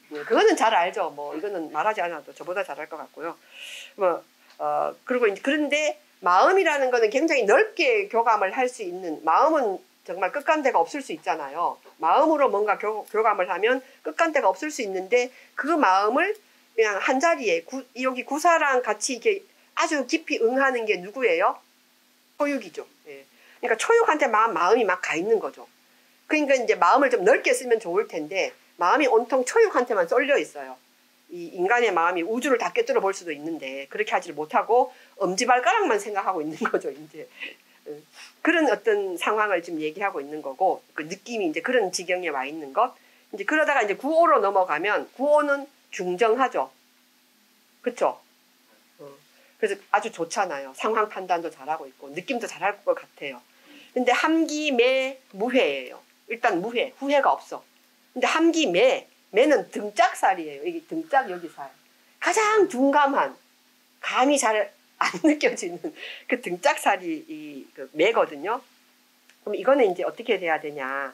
그거는 잘 알죠. 뭐 이거는 말하지 않아도 저보다 잘할 것 같고요. 그리고 이제 그런데 마음이라는 거는 굉장히 넓게 교감을 할 수 있는, 마음은 정말 끝간데가 없을 수 있잖아요. 마음으로 뭔가 교감을 하면 끝간데가 없을 수 있는데 그 마음을 그냥 한 자리에 여기 구사랑 같이 이렇게 아주 깊이 응하는 게 누구예요? 초육이죠. 예. 그러니까 초육한테 마음이 막 가 있는 거죠. 그러니까 이제 마음을 좀 넓게 쓰면 좋을 텐데 마음이 온통 초육한테만 쏠려 있어요. 이 인간의 마음이 우주를 다 꿰뚫어 볼 수도 있는데 그렇게 하지를 못하고 엄지발가락만 생각하고 있는 거죠. 이제 그런 어떤 상황을 지금 얘기하고 있는 거고, 그 느낌이 이제 그런 지경에 와 있는 것. 이제 그러다가 이제 9호로 넘어가면 9호는 중정하죠. 그렇죠? 그래서 아주 좋잖아요. 상황 판단도 잘하고 있고 느낌도 잘할 것 같아요. 근데 함기, 매, 무회예요. 일단 무회, 후회가 없어. 근데 함기, 매는 등짝살이에요. 이게 등짝 여기 살. 가장 둔감한, 감이 잘 안 느껴지는 그 등짝살이 그 매거든요. 그럼 이거는 이제 어떻게 돼야 되냐.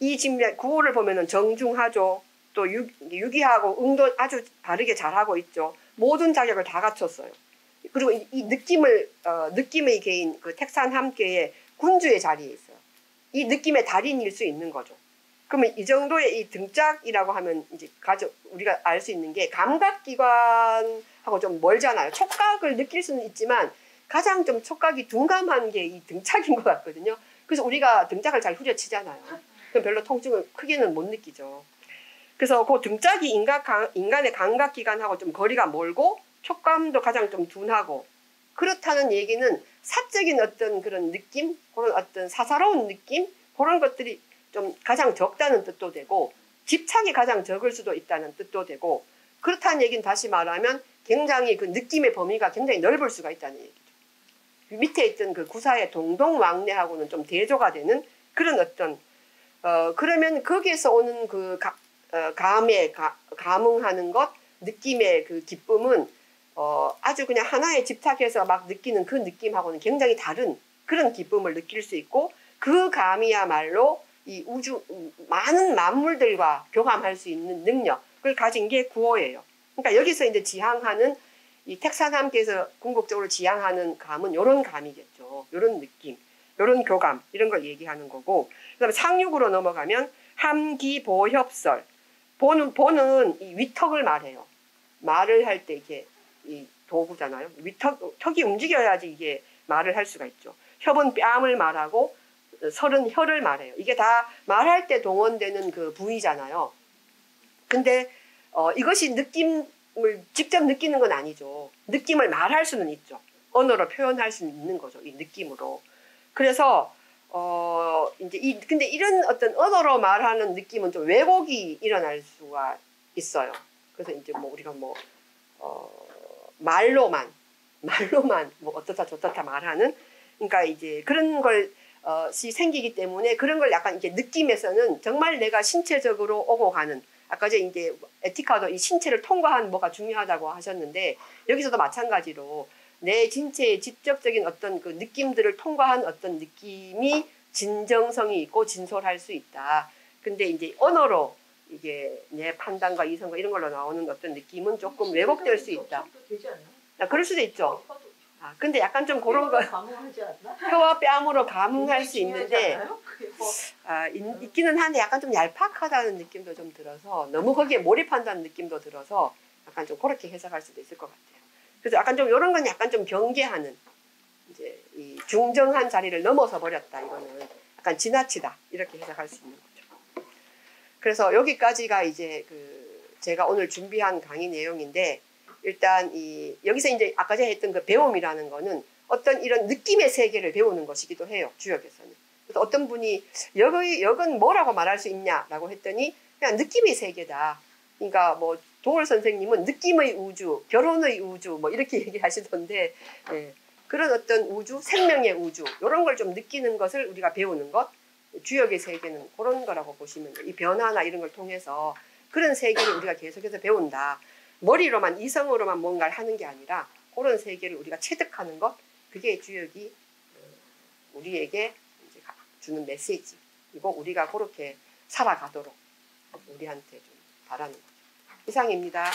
이 지금 9호를 보면은 정중하죠. 또 유기하고 응도 아주 바르게 잘하고 있죠. 모든 자격을 다 갖췄어요. 그리고 이 느낌의 개인, 그 택산 함께의 군주의 자리에 있어요. 이 느낌의 달인일 수 있는 거죠. 그러면 이 정도의 이 등짝이라고 하면 이제 우리가 알 수 있는 게 감각기관하고 좀 멀잖아요. 촉각을 느낄 수는 있지만 가장 좀 촉각이 둔감한 게 이 등짝인 것 같거든요. 그래서 우리가 등짝을 잘 후려치잖아요. 그럼 별로 통증을 크게는 못 느끼죠. 그래서 그 등짝이 인간의 감각기관하고 좀 거리가 멀고 촉감도 가장 좀 둔하고, 그렇다는 얘기는 사적인 어떤 그런 느낌, 그런 어떤 사사로운 느낌, 그런 것들이 좀 가장 적다는 뜻도 되고 집착이 가장 적을 수도 있다는 뜻도 되고, 그렇다는 얘기는 다시 말하면 굉장히 그 느낌의 범위가 굉장히 넓을 수가 있다는 얘기죠. 밑에 있던 그 구사의 동동왕래하고는 좀 대조가 되는 그런 어떤 그러면 거기에서 오는 그 감흥하는 것, 느낌의 그 기쁨은 아주 그냥 하나에 집착해서 막 느끼는 그 느낌하고는 굉장히 다른 그런 기쁨을 느낄 수 있고, 그 감이야말로 이 우주 많은 만물들과 교감할 수 있는 능력을 가진 게 9호예요. 그러니까 여기서 이제 지향하는 이 택산함께서 궁극적으로 지향하는 감은 이런 감이겠죠. 이런 느낌, 이런 교감, 이런 걸 얘기하는 거고, 그다음에 상육으로 넘어가면 함기보협설. 보는 이 위턱을 말해요. 말을 할 때 이게 이 도구잖아요. 턱이 움직여야지 이게 말을 할 수가 있죠. 협은 뺨을 말하고 설은 혀를 말해요. 이게 다 말할 때 동원되는 그 부위잖아요. 근데 이것이 느낌 직접 느끼는 건 아니죠. 느낌을 말할 수는 있죠. 언어로 표현할 수는 있는 거죠. 이 느낌으로. 그래서 이제 근데 이런 어떤 언어로 말하는 느낌은 좀 왜곡이 일어날 수가 있어요. 그래서 이제 뭐 우리가 뭐 말로만 뭐 어떻다 저떻다 말하는, 그러니까 이제 그런 것이 생기기 때문에 그런 걸 약간 이제 느낌에서는 정말 내가 신체적으로 오고 가는, 아까 이제 에티카도 이 신체를 통과한 뭐가 중요하다고 하셨는데, 여기서도 마찬가지로 내 신체의 직접적인 어떤 그 느낌들을 통과한 어떤 느낌이 진정성이 있고 진솔할 수 있다. 근데 이제 언어로 이게 내 판단과 이성과 이런 걸로 나오는 어떤 느낌은 조금 왜곡될 수 있다. 되지 않나? 그럴 수도 있죠. 근데 약간 좀 그런 거 감흥하지 않나? 혀와 뺨으로 감흥할 수 있는데 뭐. 있기는 한데 약간 좀 얄팍하다는 느낌도 좀 들어서, 너무 거기에 몰입한다는 느낌도 들어서 약간 좀 그렇게 해석할 수도 있을 것 같아요. 그래서 약간 좀 이런 건 약간 좀 경계하는, 이제 이 중정한 자리를 넘어서 버렸다, 이거는 약간 지나치다, 이렇게 해석할 수 있는 거죠. 그래서 여기까지가 이제 제가 오늘 준비한 강의 내용인데, 일단 여기서 이제 아까 제가 했던 그 배움이라는 거는 어떤 이런 느낌의 세계를 배우는 것이기도 해요, 주역에서는. 그래서 어떤 분이 역은 뭐라고 말할 수 있냐라고 했더니 그냥 느낌의 세계다. 그러니까 뭐 동월 선생님은 느낌의 우주, 결혼의 우주 뭐 이렇게 얘기하시던데, 그런 어떤 우주, 생명의 우주, 이런 걸 좀 느끼는 것을 우리가 배우는 것, 주역의 세계는 그런 거라고 보시면 돼요. 이 변화나 이런 걸 통해서 그런 세계를 우리가 계속해서 배운다. 머리로만, 이성으로만 뭔가를 하는 게 아니라 그런 세계를 우리가 체득하는 것, 그게 주역이 우리에게 이제 주는 메시지이고, 우리가 그렇게 살아가도록 우리한테 좀 바라는 거죠. 이상입니다.